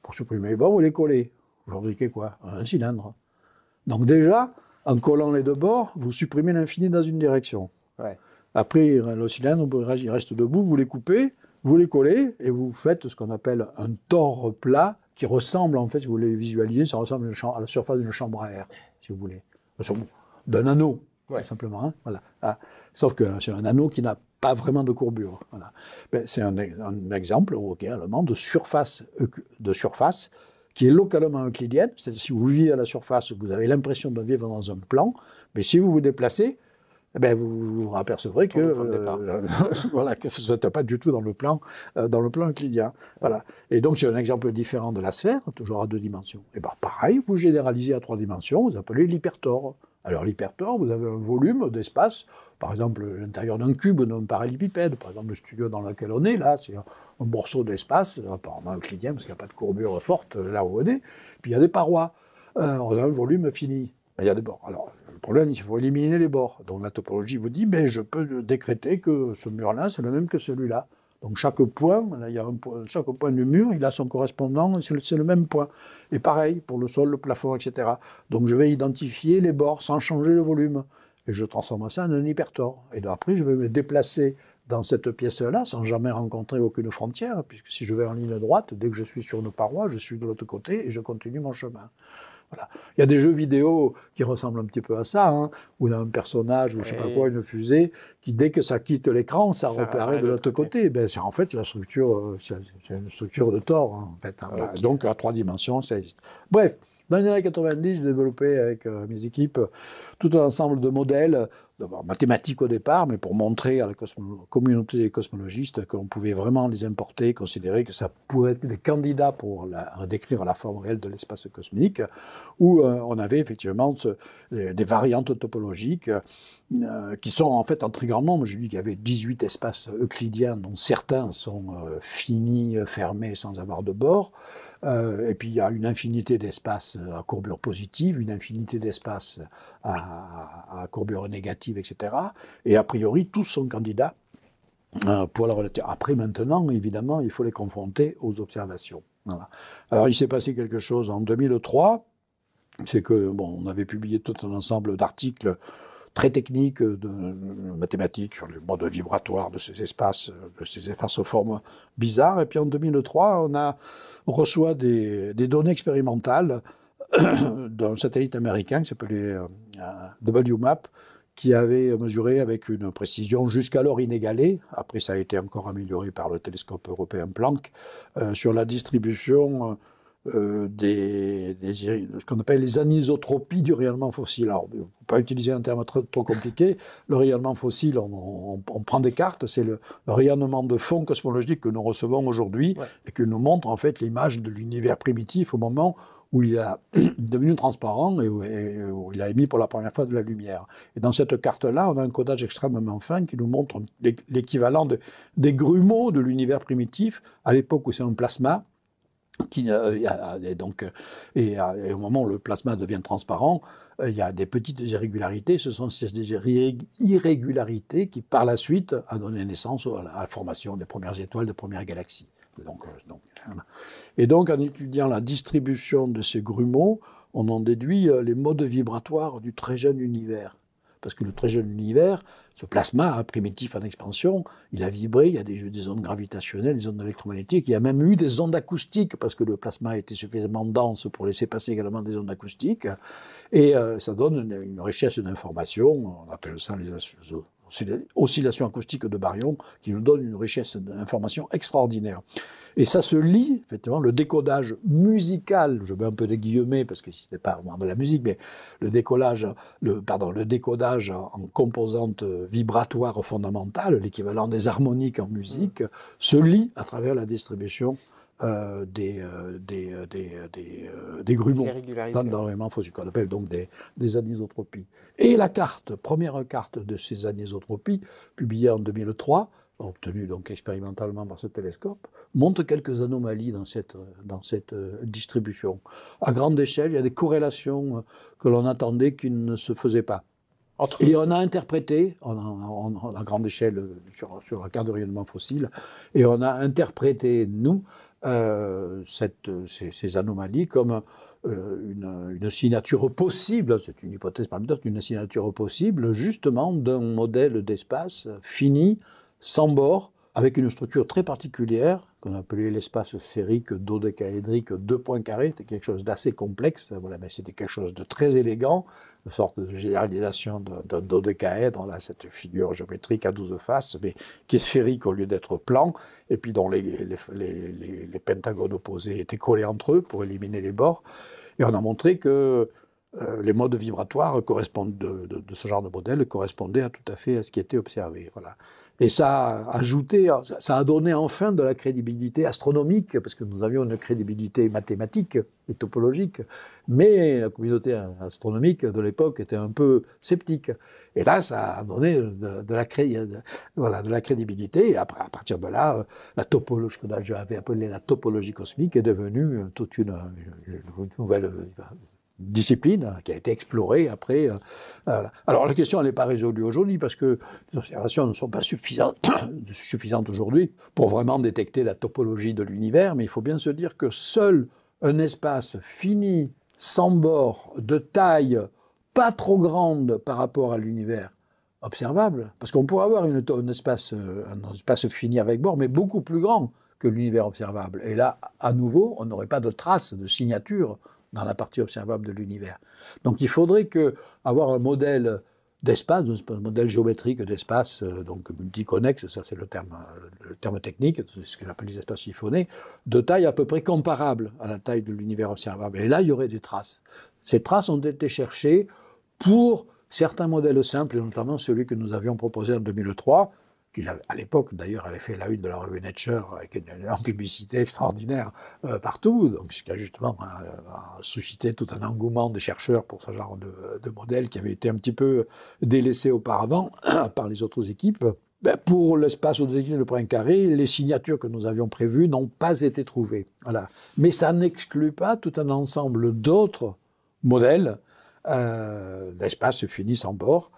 Pour supprimer les bords, vous les collez. Vous fabriquez quoi? Un cylindre. Donc déjà, en collant les 2 bords, vous supprimez l'infini dans une direction. Ouais. Après, le cylindre, il reste debout, vous les coupez, vous les collez, et vous faites ce qu'on appelle un tore plat, qui ressemble, en fait, si vous voulez visualiser, ça ressemble à la surface d'une chambre à air, si vous voulez. D'un anneau, tout simplement. Hein, voilà. Sauf que c'est un anneau qui n'a pas vraiment de courbure. Voilà. Ben, c'est un exemple également de surface qui est localement euclidienne. C'est-à-dire si vous vivez à la surface, vous avez l'impression de vivre dans un plan, mais si vous vous déplacez, eh ben vous vous apercevrez que, voilà, que vous n'êtes pas du tout dans le plan euclidien. Voilà. Et donc, c'est un exemple différent de la sphère, toujours à 2 dimensions. Et ben, pareil, vous généralisez à 3 dimensions, vous appelez l'hypertore. Alors, l'hypertore, vous avez un volume d'espace, par exemple, l'intérieur d'un cube, d'un parallélépipède. Par exemple, le studio dans lequel on est, là, c'est un morceau d'espace, apparemment euclidien, parce qu'il n'y a pas de courbure forte là où on est. Puis, il y a des parois. On a un volume fini. Il y a des bords. Alors, le problème, il faut éliminer les bords. Donc la topologie vous dit, ben, je peux décréter que ce mur-là, c'est le même que celui-là. Donc chaque point, chaque point du mur, il a son correspondant, c'est le même point. Et pareil pour le sol, le plafond, etc. Donc je vais identifier les bords sans changer le volume. Et je transforme ça en un hypertore. Et après, je vais me déplacer dans cette pièce-là sans jamais rencontrer aucune frontière, puisque si je vais en ligne droite, dès que je suis sur une paroi, je suis de l'autre côté et je continue mon chemin. Voilà. Il y a des jeux vidéo qui ressemblent un petit peu à ça, hein, où il y a un personnage ou je sais pas quoi, une fusée, qui dès que ça quitte l'écran, ça reparaît de l'autre côté. Ben, c'est en fait la structure, c'est une structure de Thor, hein, en fait. Hein, voilà. Donc à 3 dimensions, ça existe. Bref, dans les années 90, j'ai développé avec mes équipes tout un ensemble de modèles, d'abord mathématiques au départ, mais pour montrer à la communauté des cosmologistes qu'on pouvait vraiment les importer, considérer que ça pourrait être des candidats pour décrire la forme réelle de l'espace cosmique, où on avait effectivement des variantes topologiques qui sont en fait en très grand nombre. J'ai dit qu'il y avait 18 espaces euclidiens, dont certains sont finis, fermés, sans avoir de bords. Et puis il y a une infinité d'espaces à courbure positive, une infinité d'espaces à courbure négative, etc. Et a priori, tous sont candidats pour la relativité. Après, maintenant, évidemment, il faut les confronter aux observations. Voilà. Alors, il s'est passé quelque chose en 2003, c'est que, bon, on avait publié tout un ensemble d'articles très techniques de mathématiques sur le mode vibratoire de ces espaces aux formes bizarres. Et puis en 2003, on reçoit des données expérimentales d'un satellite américain qui s'appelait WMAP, qui avait mesuré avec une précision jusqu'alors inégalée, après ça a été encore amélioré par le télescope européen Planck, sur la distribution ce qu'on appelle les anisotropies du rayonnement fossile. Alors, il ne faut pas utiliser un terme trop compliqué. Le rayonnement fossile, on prend des cartes, c'est le rayonnement de fond cosmologique que nous recevons aujourd'hui et qui nous montre en fait l'image de l'univers primitif au moment où il est devenu transparent et où il a émis pour la première fois de la lumière. Et dans cette carte-là, on a un codage extrêmement fin qui nous montre l'équivalent des grumeaux de l'univers primitif à l'époque où c'est un plasma. Et au moment où le plasma devient transparent, il y a des petites irrégularités. Ce sont ces irrégularités qui, par la suite, a donné naissance à la formation des premières étoiles, des premières galaxies. Et donc, en étudiant la distribution de ces grumeaux, on en déduit les modes vibratoires du très jeune univers. Parce que le très jeune univers, ce plasma primitif en expansion, il a vibré, il y a des ondes gravitationnelles, des ondes électromagnétiques, il y a même eu des ondes acoustiques, parce que le plasma était suffisamment dense pour laisser passer également des ondes acoustiques, et ça donne une richesse d'informations, on appelle ça les oscillations acoustiques de baryons qui nous donnent une richesse d'informations extraordinaire. Et ça se lie, effectivement, le décodage musical, je mets un peu des guillemets parce que ce n'est pas vraiment de la musique, mais le décodage en composantes vibratoires fondamentales, l'équivalent des harmoniques en musique, se lie à travers la distribution des grumons dans les morphoses, qu'on appelle donc des anisotropies. Et la première carte de ces anisotropies, publiée en 2003, obtenue donc expérimentalement par ce télescope, montre quelques anomalies dans cette distribution. À grande échelle, il y a des corrélations que l'on attendait qui ne se faisaient pas. Et on a interprété, à grande échelle sur la carte de rayonnement fossile, et on a interprété, nous, ces anomalies comme une signature possible, c'est une hypothèse parmi d'autres, une signature possible justement d'un modèle d'espace fini, sans bord, avec une structure très particulière, qu'on appelait l'espace sphérique dodécaédrique 2 points carrés, c'était quelque chose d'assez complexe, voilà, mais c'était quelque chose de très élégant, une sorte de généralisation d'un dodécaèdre, là, cette figure géométrique à 12 faces, mais qui est sphérique au lieu d'être plan, et puis dont les pentagones opposés étaient collés entre eux pour éliminer les bords. Et on a montré que les modes vibratoires de ce genre de modèle correspondaient tout à fait à ce qui était observé. Voilà. Et ça a donné enfin de la crédibilité astronomique, parce que nous avions une crédibilité mathématique et topologique, mais la communauté astronomique de l'époque était un peu sceptique. Et là, ça a donné de la crédibilité. Et après, à partir de là, la topologie, que j'avais appelée la topologie cosmique, est devenue toute une nouvelle discipline qui a été explorée après. Voilà. Alors la question n'est pas résolue aujourd'hui parce que les observations ne sont pas suffisantes aujourd'hui pour vraiment détecter la topologie de l'univers, mais il faut bien se dire que seul un espace fini, sans bord, de taille pas trop grande par rapport à l'univers observable, parce qu'on pourrait avoir un espace fini avec bord, mais beaucoup plus grand que l'univers observable. Et là, à nouveau, on n'aurait pas de traces, de signature dans la partie observable de l'univers. Donc il faudrait avoir un modèle d'espace, un modèle géométrique d'espace, donc multiconnexe, ça c'est le terme technique, c'est ce que j'appelle les espaces chiffonnés, de taille à peu près comparable à la taille de l'univers observable. Et là, il y aurait des traces. Ces traces ont été cherchées pour certains modèles simples, et notamment celui que nous avions proposé en 2003, qui à l'époque d'ailleurs avait fait la une de la revue Nature avec une publicité extraordinaire partout, donc ce qui a justement suscité tout un engouement des chercheurs pour ce genre de modèle qui avait été un petit peu délaissé auparavant par les autres équipes. Pour l'espace au déclin de point carré, les signatures que nous avions prévues n'ont pas été trouvées. Voilà. Mais ça n'exclut pas tout un ensemble d'autres modèles d'espace fini sans bord,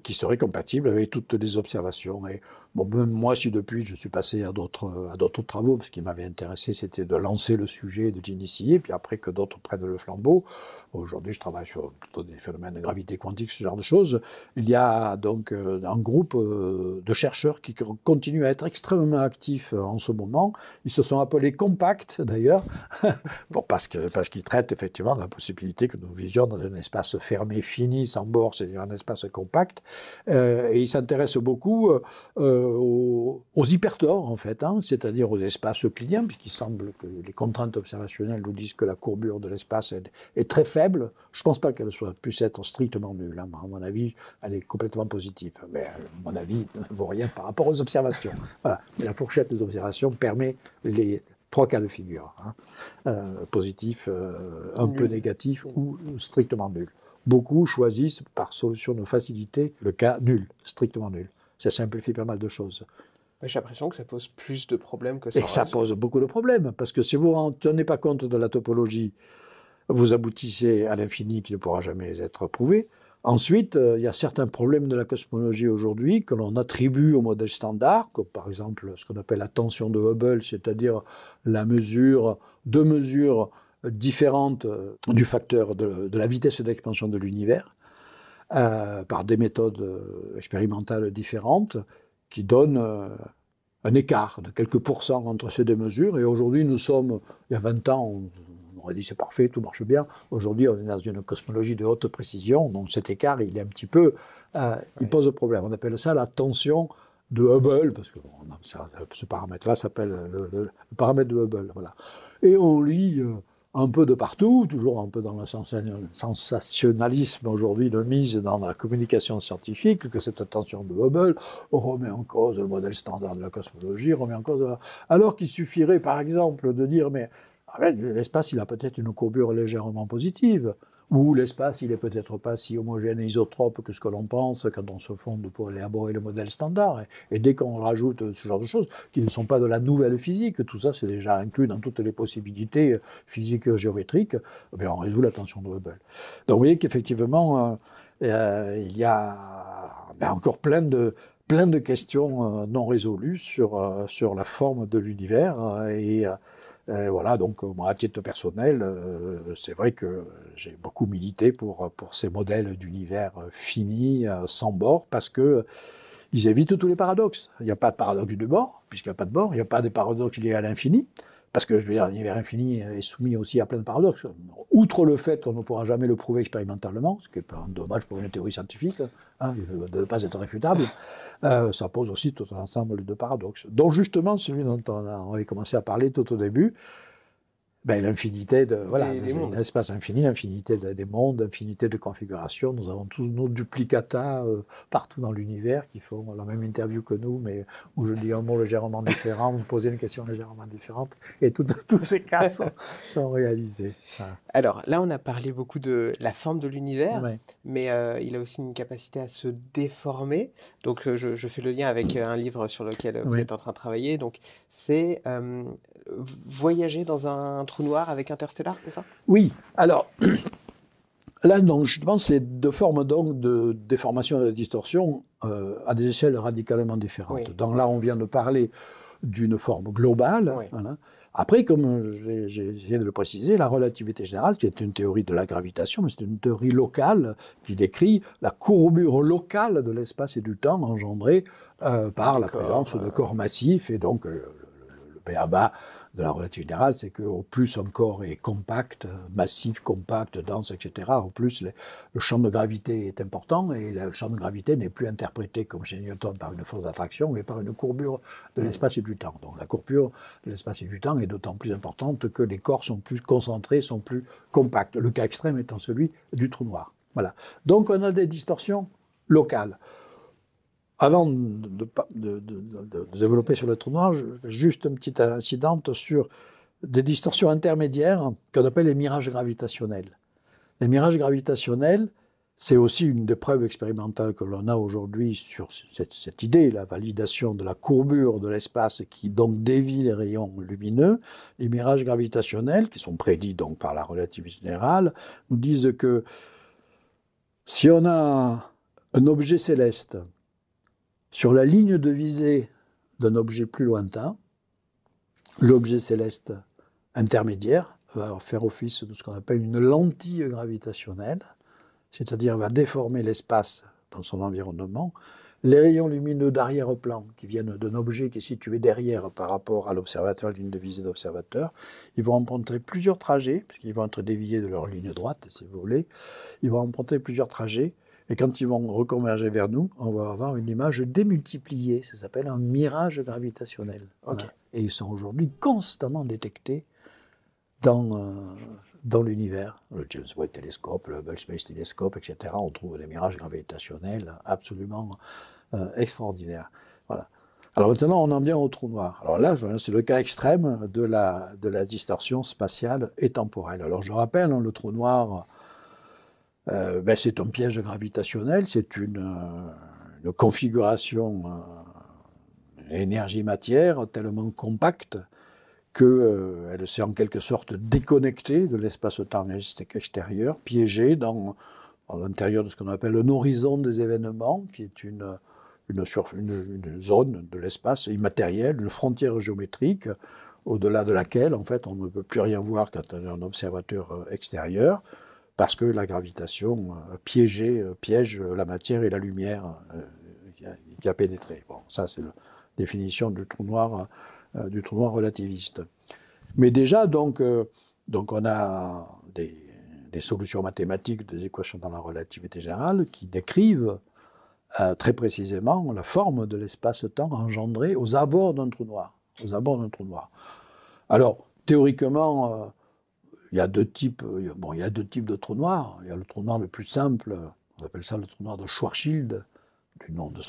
qui serait compatible avec toutes les observations. Et bon, même moi, si depuis je suis passé à d'autres travaux, parce ce qui m'avait intéressé, c'était de lancer le sujet, de l'initier, puis après que d'autres prennent le flambeau. Aujourd'hui, je travaille sur plutôt des phénomènes de gravité quantique, ce genre de choses. Il y a donc un groupe de chercheurs qui continuent à être extrêmement actifs en ce moment. Ils se sont appelés Compact, d'ailleurs, bon, parce qu'ils traitent effectivement de la possibilité que nous vivions dans un espace fermé, fini, sans bord, c'est-à-dire un espace compact. Et ils s'intéressent beaucoup aux hypertors, en fait, c'est-à-dire aux espaces euclidiens, puisqu'il semble que les contraintes observationnelles nous disent que la courbure de l'espace est très faible. Je ne pense pas qu'elle puisse être strictement nulle. À mon avis, elle est complètement positive. Mais à mon avis, ne vaut rien par rapport aux observations. Voilà. Mais la fourchette des observations permet les 3 cas de figure. Positif, un peu négatif ou strictement nul. Beaucoup choisissent par solution de facilité le cas nul, strictement nul. Ça simplifie pas mal de choses. J'ai l'impression que ça pose plus de problèmes que ça. Et ça pose beaucoup de problèmes, parce que si vous ne tenez pas compte de la topologie, vous aboutissez à l'infini qui ne pourra jamais être prouvé. Ensuite, il y a certains problèmes de la cosmologie aujourd'hui que l'on attribue au modèle standard, comme par exemple ce qu'on appelle la tension de Hubble, c'est-à-dire deux mesures différentes du facteur de la vitesse d'expansion de l'univers, par des méthodes expérimentales différentes, qui donnent un écart de quelques pourcents entre ces deux mesures. Et aujourd'hui, il y a 20 ans, aurait dit c'est parfait, tout marche bien. Aujourd'hui, on est dans une cosmologie de haute précision, donc cet écart, il est un petit peu, il pose problème. On appelle ça la tension de Hubble, parce que ce paramètre-là s'appelle le paramètre de Hubble. Voilà. Et on lit un peu de partout, toujours un peu dans le sensationnalisme aujourd'hui de mise dans la communication scientifique, que cette tension de Hubble remet en cause le modèle standard de la cosmologie, remet en cause... Alors qu'il suffirait par exemple de dire, mais l'espace il a peut-être une courbure légèrement positive, ou l'espace, il n'est peut-être pas si homogène et isotrope que ce que l'on pense quand on se fonde pour élaborer le modèle standard. Et dès qu'on rajoute ce genre de choses, qui ne sont pas de la nouvelle physique, tout ça c'est déjà inclus dans toutes les possibilités physiques et géométriques, eh on résout la tension de Hubble. Donc vous voyez qu'effectivement, il y a encore plein de questions non résolues sur la forme de l'univers. Voilà, donc moi, à titre personnel, c'est vrai que j'ai beaucoup milité pour ces modèles d'univers finis, sans bord, parce que ils évitent tous les paradoxes. Il n'y a pas de paradoxe de bord, puisqu'il n'y a pas de bord. Il n'y a pas de paradoxe liés à l'infini, parce que je veux dire, l'univers infini est soumis aussi à plein de paradoxes. Outre le fait qu'on ne pourra jamais le prouver expérimentalement, ce qui est un dommage pour une théorie scientifique, de ne pas être réfutable, ça pose aussi tout un ensemble de paradoxes. Donc justement, celui dont on avait commencé à parler tout au début, l'infinité de l'espace infini, l'infinité des mondes, l'infinité de configurations. Nous avons tous nos duplicata partout dans l'univers qui font la même interview que nous, mais où je dis un mot légèrement différent, vous me posez une question légèrement différente, et tous ces cas sont réalisés. Voilà. Alors là, on a parlé beaucoup de la forme de l'univers, Ouais. mais il a aussi une capacité à se déformer. Donc je fais le lien avec un livre sur lequel vous êtes en train de travailler. Donc c'est voyager dans un trou noir avec Interstellar, c'est ça? Oui, alors là, donc, justement, c'est deux formes donc, de déformation et de distorsion à des échelles radicalement différentes. Oui. Donc là, on vient de parler d'une forme globale. Oui. Voilà. Après, comme j'ai essayé de le préciser, la relativité générale, qui est une théorie de la gravitation, mais c'est une théorie locale qui décrit la courbure locale de l'espace et du temps engendrée par la présence de corps massifs. Et donc, le b.a.-ba de la relativité générale, c'est qu'au plus un corps est compact, massif, compact, dense, etc., au plus le champ de gravité est important, et le champ de gravité n'est plus interprété comme chez Newton par une force d'attraction, mais par une courbure de l'espace et du temps. Donc la courbure de l'espace et du temps est d'autant plus importante que les corps sont plus concentrés, sont plus compacts. Le cas extrême étant celui du trou noir. Voilà. Donc on a des distorsions locales. Avant de développer sur le trou noir, je fais juste une petite incidente sur des distorsions intermédiaires qu'on appelle les mirages gravitationnels. Les mirages gravitationnels, c'est aussi une des preuves expérimentales que l'on a aujourd'hui sur cette idée, la validation de la courbure de l'espace qui donc dévie les rayons lumineux. Les mirages gravitationnels, qui sont prédits donc par la relativité générale, nous disent que si on a un objet céleste sur la ligne de visée d'un objet plus lointain, l'objet céleste intermédiaire va faire office de ce qu'on appelle une lentille gravitationnelle, c'est-à-dire va déformer l'espace dans son environnement. Les rayons lumineux d'arrière-plan qui viennent d'un objet qui est situé derrière par rapport à l'observateur, la ligne de visée d'observateur, ils vont emprunter plusieurs trajets, puisqu'ils vont être déviés de leur ligne droite, si vous voulez. Ils vont emprunter plusieurs trajets. Et quand ils vont reconverger vers nous, on va avoir une image démultipliée. Ça s'appelle un mirage gravitationnel. Okay. Voilà. Et ils sont aujourd'hui constamment détectés dans l'univers. Le James Webb Telescope, le Hubble Space Telescope, etc. On trouve des mirages gravitationnels absolument extraordinaires. Voilà. Alors maintenant, on en vient au trou noir. Alors là, c'est le cas extrême de la distorsion spatiale et temporelle. Alors je rappelle, le trou noir... c'est un piège gravitationnel, c'est une configuration énergie-matière tellement compacte qu'elle s'est en quelque sorte déconnectée de l'espace-temps extérieur, piégée dans l'intérieur de ce qu'on appelle un horizon des événements, qui est une zone de l'espace immatériel, une frontière géométrique, au-delà de laquelle, en fait, on ne peut plus rien voir quand on est un observateur extérieur, parce que la gravitation piège la matière et la lumière qui a pénétré. Bon, ça, c'est la définition du trou noir relativiste. Mais déjà, donc, Donc on a des solutions mathématiques des équations dans la relativité générale qui décrivent très précisément la forme de l'espace-temps engendré aux abords d'un trou noir. Aux abords d'un trou noir. Alors, théoriquement, il y a deux types de trous noirs. Il y a le trou noir le plus simple, on appelle ça le trou noir de Schwarzschild, du nom de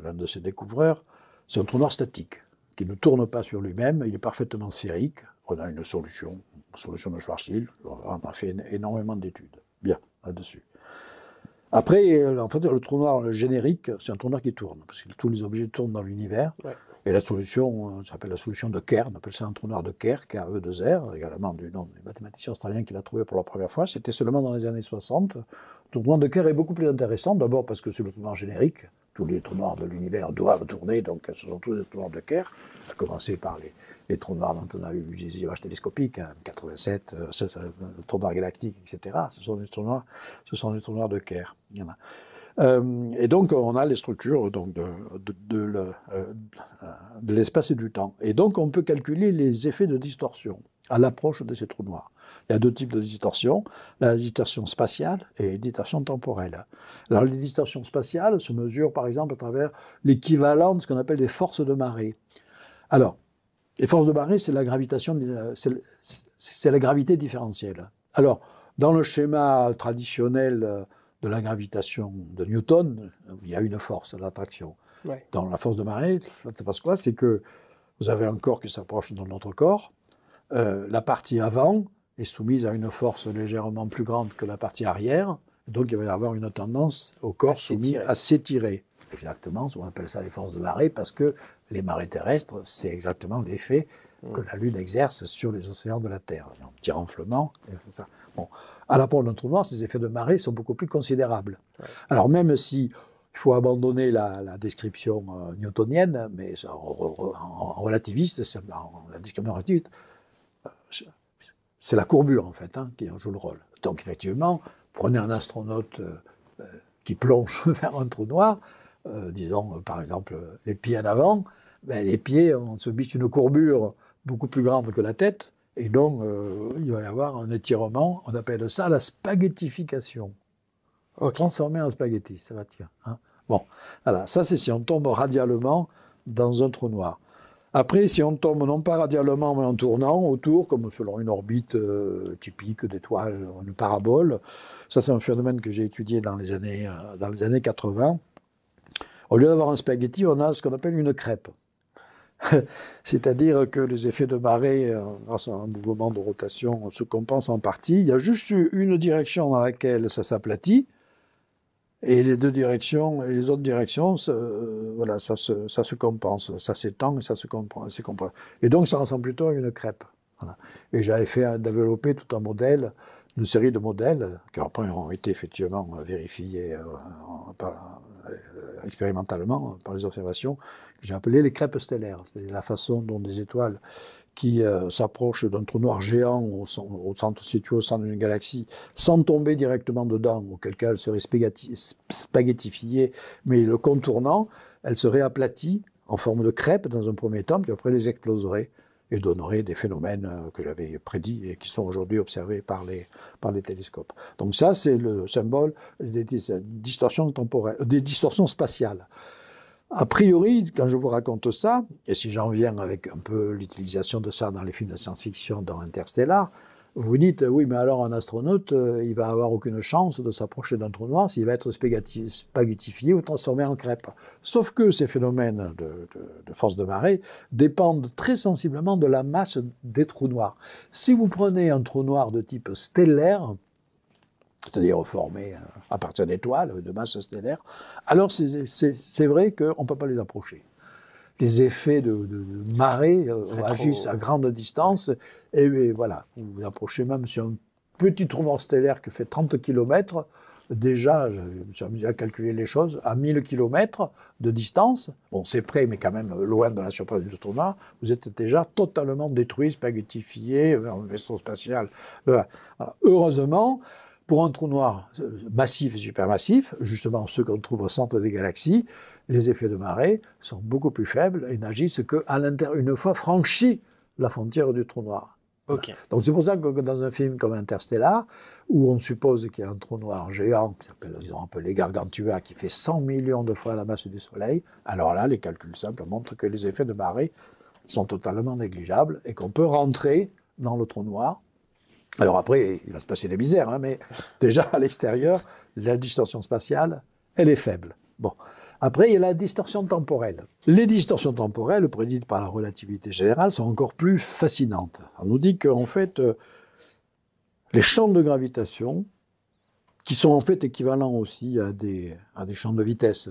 l'un de ses découvreurs. C'est un trou noir statique, qui ne tourne pas sur lui-même, il est parfaitement sphérique. On a une solution de Schwarzschild, on a fait énormément d'études. Bien, là-dessus. Après, en fait, le trou noir générique, c'est un trou noir qui tourne, parce que tous les objets tournent dans l'univers. Ouais. Et la solution, ça s'appelle la solution de Kerr, on appelle ça un trou noir de Kerr, K-E-2-R, également du nom du mathématicien australien qui l'a trouvé pour la première fois. C'était seulement dans les années 60. Le trou noir de Kerr est beaucoup plus intéressant, d'abord parce que c'est le trou noir générique. Tous les trous noirs de l'univers doivent tourner, donc ce sont tous les trous noirs de Kerr, à commencer par les trous noirs dont on a eu des images télescopiques, hein, 87, le trou noir galactique, etc. Ce sont les trous noirs de Kerr. Et donc, on a les structures donc, de l'espace et du temps. Et donc, on peut calculer les effets de distorsion à l'approche de ces trous noirs. Il y a deux types de distorsion, la distorsion spatiale et la distorsion temporelle. Alors, les distorsions spatiales se mesurent, par exemple, à travers l'équivalent de ce qu'on appelle des forces de marée. Alors, les forces de marée, c'est la gravitation, c'est la gravité différentielle. Alors, dans le schéma traditionnel de la gravitation de Newton, il y a une force, l'attraction. Ouais. Dans la force de marée, ça passe quoi? C'est que vous avez un corps qui s'approche de notre corps, la partie avant est soumise à une force légèrement plus grande que la partie arrière, donc il va y avoir une tendance au corps soumis à s'étirer. Exactement, on appelle ça les forces de marée, parce que les marées terrestres, c'est exactement l'effet que la Lune exerce sur les océans de la Terre. Un petit renflement, et ça. Bon. À l'approche d'un trou noir, ces effets de marée sont beaucoup plus considérables. Ouais. Alors même si il faut abandonner la description newtonienne, mais en relativiste, la description relativiste, c'est la courbure en fait qui en joue le rôle. Donc effectivement, prenez un astronaute qui plonge vers un trou noir, disons par exemple les pieds en avant, ben, les pieds ont subissent une courbure beaucoup plus grande que la tête, et donc il va y avoir un étirement, on appelle ça la spaghettification. Okay. Transformer en spaghetti, ça va tirer. Hein. Bon, voilà, ça c'est si on tombe radialement dans un trou noir. Après, si on tombe non pas radialement, mais en tournant autour, comme selon une orbite typique d'étoile, une parabole, ça c'est un phénomène que j'ai étudié dans les années 80. Au lieu d'avoir un spaghetti, on a ce qu'on appelle une crêpe. C'est-à-dire que les effets de marée, grâce à un mouvement de rotation, se compensent en partie. Il y a juste une direction dans laquelle ça s'aplatit, et les deux directions, et les autres directions, voilà, ça se compense, ça s'étend et ça se compense. Et donc ça ressemble plutôt à une crêpe. Voilà. Et j'avais fait développer tout un modèle, une série de modèles, qui après ont été effectivement vérifiés expérimentalement par les observations, que j'ai appelé les crêpes stellaires. C'est la façon dont des étoiles qui s'approchent d'un trou noir géant situé au centre d'une galaxie, sans tomber directement dedans, auquel cas elle serait spaghettifiée, mais le contournant, elle serait aplatie en forme de crêpe dans un premier temps, puis après les exploserait et donnerait des phénomènes que j'avais prédits et qui sont aujourd'hui observés par les télescopes. Donc ça, c'est le symbole des distorsions temporelles, des distorsions spatiales. A priori, quand je vous raconte ça, et si j'en viens avec un peu l'utilisation de ça dans les films de science-fiction, dans Interstellar, vous vous dites, oui, mais alors un astronaute, il va avoir aucune chance de s'approcher d'un trou noir s'il va être spaghettifié ou transformé en crêpe. Sauf que ces phénomènes de force de marée dépendent très sensiblement de la masse des trous noirs. Si vous prenez un trou noir de type stellaire, c'est-à-dire formé à partir d'étoiles, de masse stellaire, alors c'est vrai qu'on ne peut pas les approcher. Les effets de marée agissent à grande distance, et voilà, vous vous approchez même sur un petit trou noir stellaire qui fait 30 km, déjà, je me suis amusé à calculer les choses, à 1000 km de distance, bon c'est près, mais quand même loin de la surface du trou noir, vous êtes déjà totalement détruit, spaghettifié, vers un vaisseau spatial. Voilà. Heureusement, pour un trou noir massif et supermassif, justement ceux qu'on trouve au centre des galaxies, les effets de marée sont beaucoup plus faibles et n'agissent qu'à l'intérieur, une fois franchi la frontière du trou noir. Voilà. Ok. Donc c'est pour ça que dans un film comme Interstellar, où on suppose qu'il y a un trou noir géant qui s'appelle, ils ont appelé Gargantua, qui fait 100 millions de fois la masse du Soleil, alors là, les calculs simples montrent que les effets de marée sont totalement négligeables et qu'on peut rentrer dans le trou noir. Alors après, il va se passer des misères, hein, mais déjà à l'extérieur, la distorsion spatiale, elle est faible. Bon. Après, il y a la distorsion temporelle. Les distorsions temporelles prédites par la relativité générale sont encore plus fascinantes. On nous dit qu'en fait, les champs de gravitation, qui sont en fait équivalents aussi à des champs de vitesse,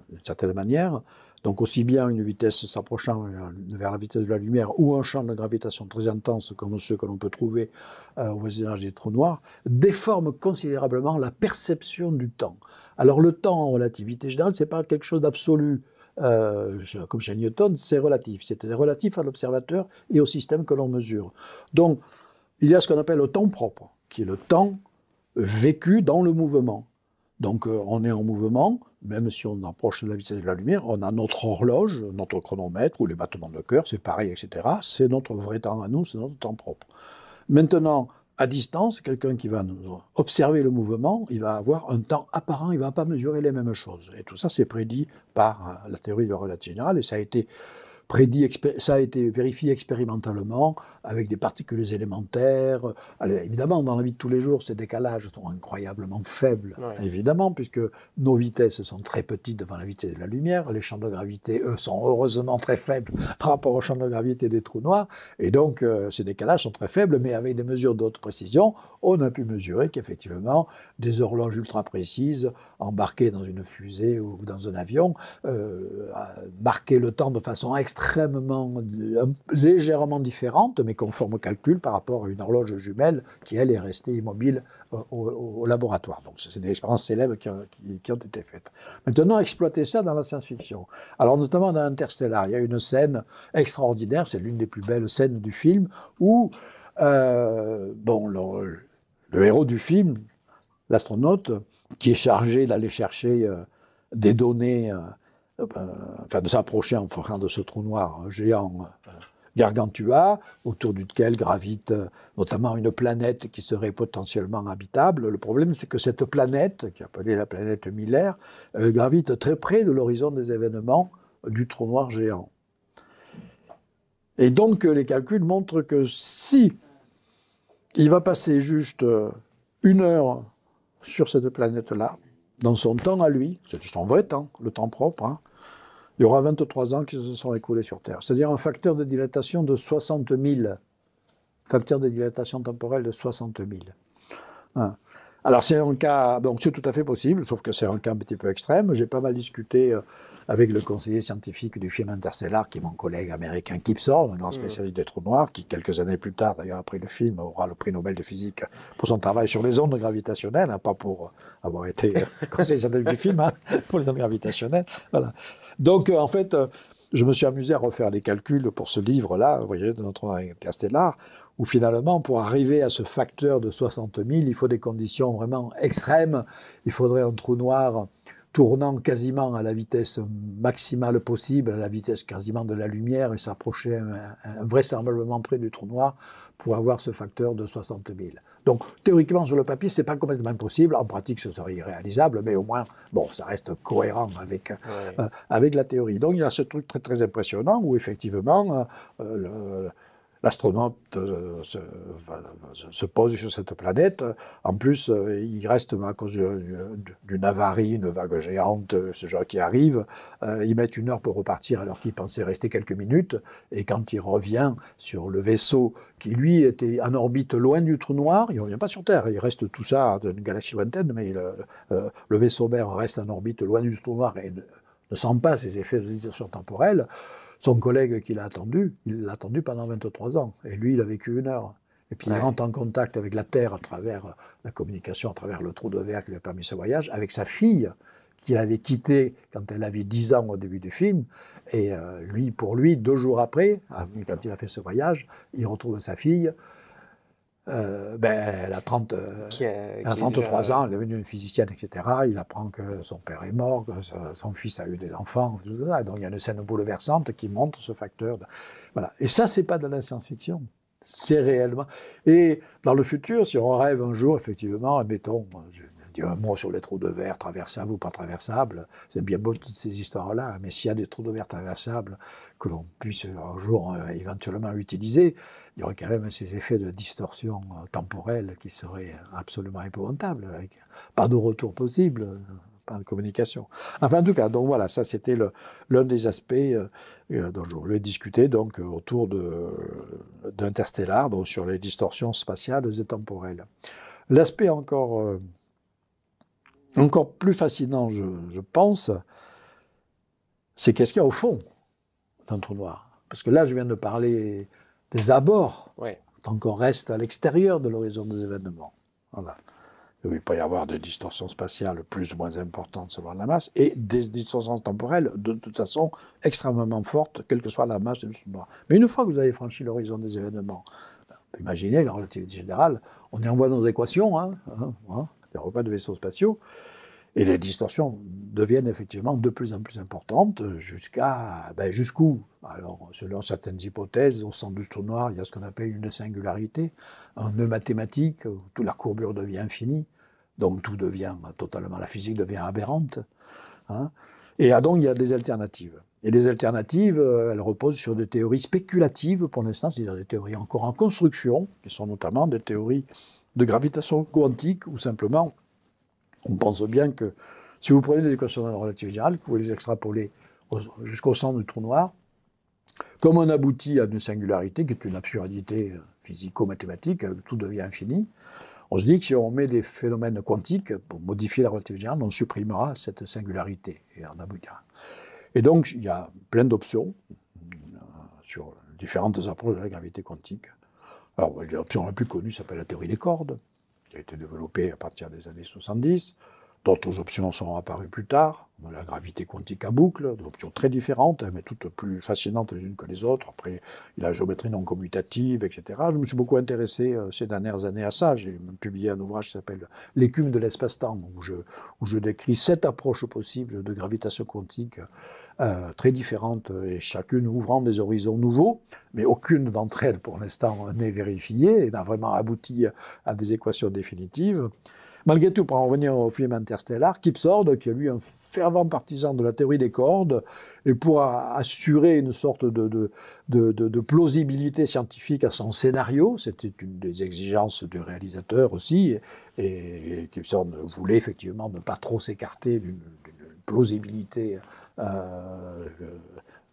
d'une certaine manière, donc aussi bien une vitesse s'approchant vers la vitesse de la lumière ou un champ de gravitation très intense comme ceux que l'on peut trouver au voisinage des trous noirs, déforment considérablement la perception du temps. Alors le temps en relativité générale, ce n'est pas quelque chose d'absolu, comme chez Newton, c'est relatif. C'est relatif à l'observateur et au système que l'on mesure. Donc il y a ce qu'on appelle le temps propre, qui est le temps vécu dans le mouvement. Donc on est en mouvement, même si on approche de la vitesse de la lumière, on a notre horloge, notre chronomètre ou les battements de cœur, c'est pareil, etc. C'est notre vrai temps à nous, c'est notre temps propre. Maintenant, à distance, quelqu'un qui va observer le mouvement, il va avoir un temps apparent, il ne va pas mesurer les mêmes choses. Et tout ça, c'est prédit par la théorie de la relativité générale, et ça a été ça a été vérifié expérimentalement avec des particules élémentaires. Alors, évidemment, dans la vie de tous les jours, ces décalages sont incroyablement faibles, évidemment, puisque nos vitesses sont très petites devant la vitesse de la lumière. Les champs de gravité, eux, sont heureusement très faibles par rapport aux champs de gravité des trous noirs. Et donc, ces décalages sont très faibles, mais avec des mesures de haute précision, on a pu mesurer qu'effectivement, des horloges ultra précises, embarquées dans une fusée ou dans un avion, marquaient le temps de façon extrêmement, légèrement différente, mais conforme au calcul par rapport à une horloge jumelle qui, elle, est restée immobile au laboratoire. Donc, c'est des expériences célèbres qui ont été faites. Maintenant, exploiter ça dans la science-fiction. Alors, notamment dans Interstellar, il y a une scène extraordinaire, c'est l'une des plus belles scènes du film, où le héros du film, l'astronaute, qui est chargé d'aller chercher des données, de s'approcher en faisant de ce trou noir géant Gargantua, autour duquel gravite notamment une planète qui serait potentiellement habitable. Le problème, c'est que cette planète, qui est appelée la planète Miller, gravite très près de l'horizon des événements du trou noir géant. Et donc, les calculs montrent que si il va passer juste 1 heure sur cette planète-là, dans son temps à lui, c'est son vrai temps, le temps propre, hein, il y aura 23 ans qui se sont écoulés sur Terre. C'est-à-dire un facteur de dilatation de 60 000. Facteur de dilatation temporelle de 60 000. Hein. Alors c'est un cas, donc c'est tout à fait possible, sauf que c'est un cas un petit peu extrême. J'ai pas mal discuté avec le conseiller scientifique du film Interstellar, qui est mon collègue américain Kip Thorne, un grand spécialiste des trous noirs, qui quelques années plus tard, d'ailleurs après le film, aura le prix Nobel de physique pour son travail sur les ondes gravitationnelles, hein, pas pour avoir été conseiller scientifique du film, hein, pour les ondes gravitationnelles. Voilà. Donc en fait, je me suis amusé à refaire les calculs pour ce livre-là, vous voyez, de notre Interstellar, où finalement, pour arriver à ce facteur de 60 000, il faut des conditions vraiment extrêmes. Il faudrait un trou noir tournant quasiment à la vitesse maximale possible, à la vitesse quasiment de la lumière, et s'approcher vraisemblablement près du trou noir pour avoir ce facteur de 60 000. Donc, théoriquement, sur le papier, ce n'est pas complètement impossible. En pratique, ce serait irréalisable, mais au moins, bon, ça reste cohérent avec la théorie. Donc, il y a ce truc très, très impressionnant où, effectivement, l'astronaute se pose sur cette planète. En plus, il reste, à cause d'une avarie, une vague géante, ce genre qui arrive, ils mettent 1 heure pour repartir alors qu'ils pensaient rester quelques minutes. Et quand il revient sur le vaisseau qui, lui, était en orbite loin du trou noir, il ne revient pas sur Terre, il reste tout ça dans une galaxie lointaine, mais le vaisseau mère reste en orbite loin du trou noir et ne sent pas ces effets de distorsion temporelle. Son collègue qui l'a attendu, il l'a attendu pendant 23 ans. Et lui, il a vécu 1 heure. Et puis il rentre en contact avec la Terre à travers la communication, à travers le trou de verre qui lui a permis ce voyage, avec sa fille, qu'il avait quittée quand elle avait 10 ans au début du film. Et pour lui, 2 jours après, quand il a fait ce voyage, il retrouve sa fille. Elle a 33 ans, elle est devenue une physicienne, etc. Il apprend que son père est mort, que son fils a eu des enfants, tout ça. Donc il y a une scène bouleversante qui montre ce facteur. Voilà. Et ça, c'est pas de la science-fiction. C'est réellement. Et dans le futur, si on rêve un jour, effectivement, admettons, je dis un mot sur les trous de verre, traversables ou pas traversables, c'est bien beau toutes ces histoires-là, mais s'il y a des trous de verre traversables que l'on puisse un jour éventuellement utiliser, il y aurait quand même ces effets de distorsion temporelle qui seraient absolument épouvantables, avec pas de retour possible, pas de communication. Enfin, en tout cas, donc voilà, ça c'était l'un des aspects dont je voulais discuter donc, autour d'Interstellar, donc sur les distorsions spatiales et temporelles. L'aspect encore plus fascinant, je pense, c'est qu'est-ce qu'il y a au fond d'un trou noir. Parce que là, je viens de parler des abords, tant qu'on reste à l'extérieur de l'horizon des événements. Voilà. Il peut y avoir des distorsions spatiales plus ou moins importantes selon la masse, et des distorsions temporelles, de toute façon, extrêmement fortes, quelle que soit la masse du trou noir. Mais une fois que vous avez franchi l'horizon des événements, imaginez, la relativité générale, on y envoie nos équations, il n'y aura pas de vaisseaux spatiaux, et les distorsions deviennent effectivement de plus en plus importantes, jusqu'où? Alors, selon certaines hypothèses, au centre du trou noir, il y a ce qu'on appelle une singularité, un nœud mathématique, où toute la courbure devient infinie, donc tout devient totalement, la physique devient aberrante. Et donc, il y a des alternatives. Et les alternatives, elles reposent sur des théories spéculatives pour l'instant, c'est-à-dire des théories encore en construction, qui sont notamment des théories de gravitation quantique, ou simplement, on pense bien que si vous prenez des équations de la relativité générale, que vous les extrapolez jusqu'au centre du trou noir, comme on aboutit à une singularité, qui est une absurdité physico-mathématique, tout devient infini, on se dit que si on met des phénomènes quantiques pour modifier la relativité générale, on supprimera cette singularité et on aboutira. Et donc, il y a plein d'options sur différentes approches de la gravité quantique. Alors, l'option la plus connue s'appelle la théorie des cordes, qui a été développée à partir des années 70. D'autres options sont apparues plus tard, la gravité quantique à boucle, des options très différentes, mais toutes plus fascinantes les unes que les autres. Après, il y a la géométrie non commutative, etc. Je me suis beaucoup intéressé ces dernières années à ça. J'ai même publié un ouvrage qui s'appelle L'écume de l'espace-temps, où je décris 7 approches possibles de gravitation quantique très différentes, et chacune ouvrant des horizons nouveaux, mais aucune d'entre elles, pour l'instant, n'est vérifiée et n'a vraiment abouti à des équations définitives. Malgré tout, pour en revenir au film Interstellar, Kip Thorne, qui est lui un fervent partisan de la théorie des cordes, et pour assurer une sorte de plausibilité scientifique à son scénario, c'était une des exigences du réalisateur aussi, et Kip Thorne voulait effectivement ne pas trop s'écarter d'une plausibilité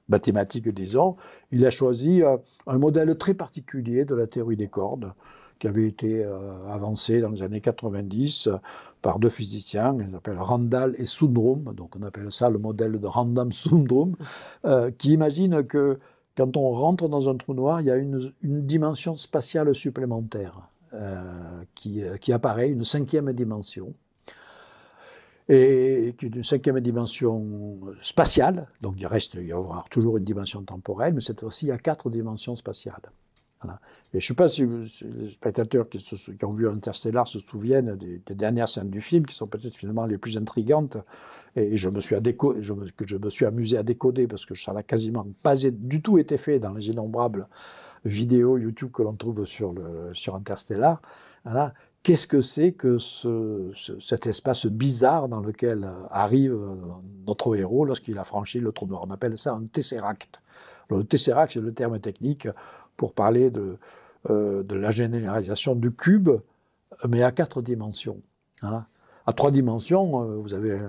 mathématique, disons. Il a choisi un modèle très particulier de la théorie des cordes, qui avait été avancé dans les années 90 par deux physiciens, ils s'appellent Randall et Sundrum, donc on appelle ça le modèle de Randall-Sundrum, qui imagine que quand on rentre dans un trou noir, il y a une dimension spatiale supplémentaire qui apparaît, une 5e dimension, et une 5e dimension spatiale, donc il va y avoir toujours une dimension temporelle, mais cette fois-ci il y a 4 dimensions spatiales. Voilà. Et je ne sais pas si les spectateurs qui ont vu Interstellar se souviennent des dernières scènes du film, qui sont peut-être finalement les plus intrigantes, et je me suis amusé à décoder, parce que ça n'a quasiment pas du tout été fait dans les innombrables vidéos YouTube que l'on trouve sur Interstellar. Voilà. Qu'est-ce que c'est que cet espace bizarre dans lequel arrive notre héros lorsqu'il a franchi le trou noir? On appelle ça un tesseract. Le tesseract, c'est le terme technique pour parler de la généralisation du cube, mais à 4 dimensions. Hein. À 3 dimensions, vous avez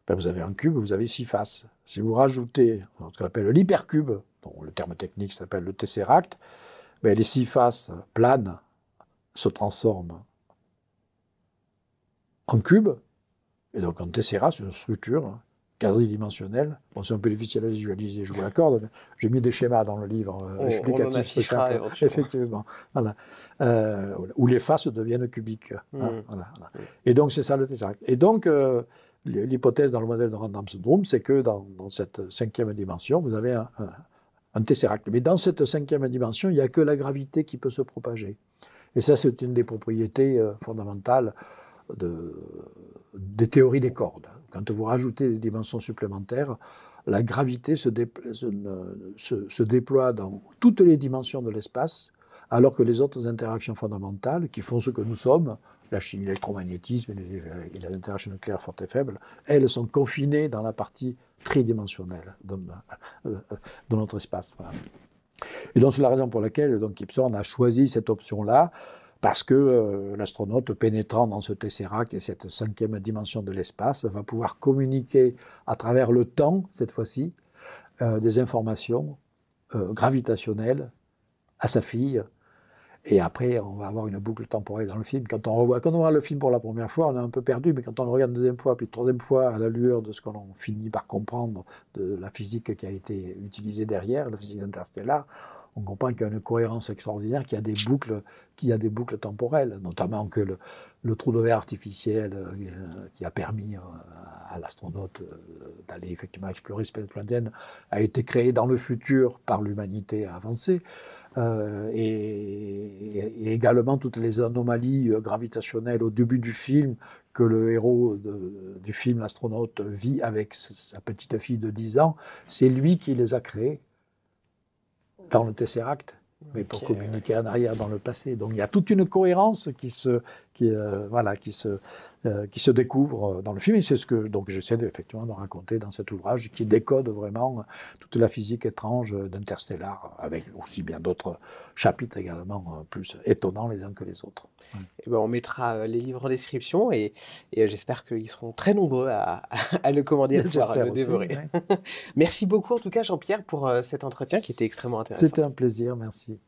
un cube, vous avez 6 faces. Si vous rajoutez ce qu'on appelle l'hypercube, dont le terme technique s'appelle le tesseract, les 6 faces planes se transforment en cube, et donc un tesseract, c'est une structure quadridimensionnelle. Bon, c'est un peu difficile à visualiser, je vous l'accorde. J'ai mis des schémas dans le livre explicatif. On en affichera effectivement. Voilà. Où les faces deviennent cubiques. Voilà. Et donc, c'est ça le tesseract. Et donc, l'hypothèse dans le modèle de Randall-Sundrum, c'est que dans cette 5e dimension, vous avez un tesseract. Mais dans cette 5e dimension, il n'y a que la gravité qui peut se propager. Et ça, c'est une des propriétés fondamentales des théories des cordes. Quand vous rajoutez des dimensions supplémentaires, la gravité se déploie dans toutes les dimensions de l'espace alors que les autres interactions fondamentales qui font ce que nous sommes, la chimie, l'électromagnétisme et les interactions nucléaires fortes et faibles, elles sont confinées dans la partie tridimensionnelle de notre espace. Voilà. Et donc c'est la raison pour laquelle donc, Kipson a choisi cette option-là, parce que l'astronaute pénétrant dans ce tesseract et cette 5e dimension de l'espace va pouvoir communiquer à travers le temps, cette fois-ci, des informations gravitationnelles à sa fille. Et après, on va avoir une boucle temporelle dans le film. Quand on voit le film pour la première fois, on est un peu perdu, mais quand on le regarde une deuxième fois, puis une troisième fois, à la lueur de ce qu'on finit par comprendre de la physique qui a été utilisée derrière, la physique interstellaire, on comprend qu'il y a une cohérence extraordinaire, qu'il y a des boucles temporelles, notamment que le trou de verre artificiel qui a permis à l'astronaute d'aller effectivement explorer l'espace lointaine a été créé dans le futur par l'humanité avancée. Et également toutes les anomalies gravitationnelles au début du film que le héros du film, l'astronaute, vit avec sa petite fille de 10 ans, c'est lui qui les a créées dans le Tesseract, mais pour communiquer en arrière dans le passé. Donc il y a toute une cohérence qui se découvre dans le film, et c'est ce que donc j'essaie effectivement de raconter dans cet ouvrage qui décode vraiment toute la physique étrange d'Interstellar, avec aussi bien d'autres chapitres également plus étonnants les uns que les autres. Et ben, on mettra les livres en description, et j'espère qu'ils seront très nombreux à le commander et à pouvoir le dévorer. Aussi, ouais. Merci beaucoup en tout cas Jean-Pierre pour cet entretien qui était extrêmement intéressant. C'était un plaisir, merci.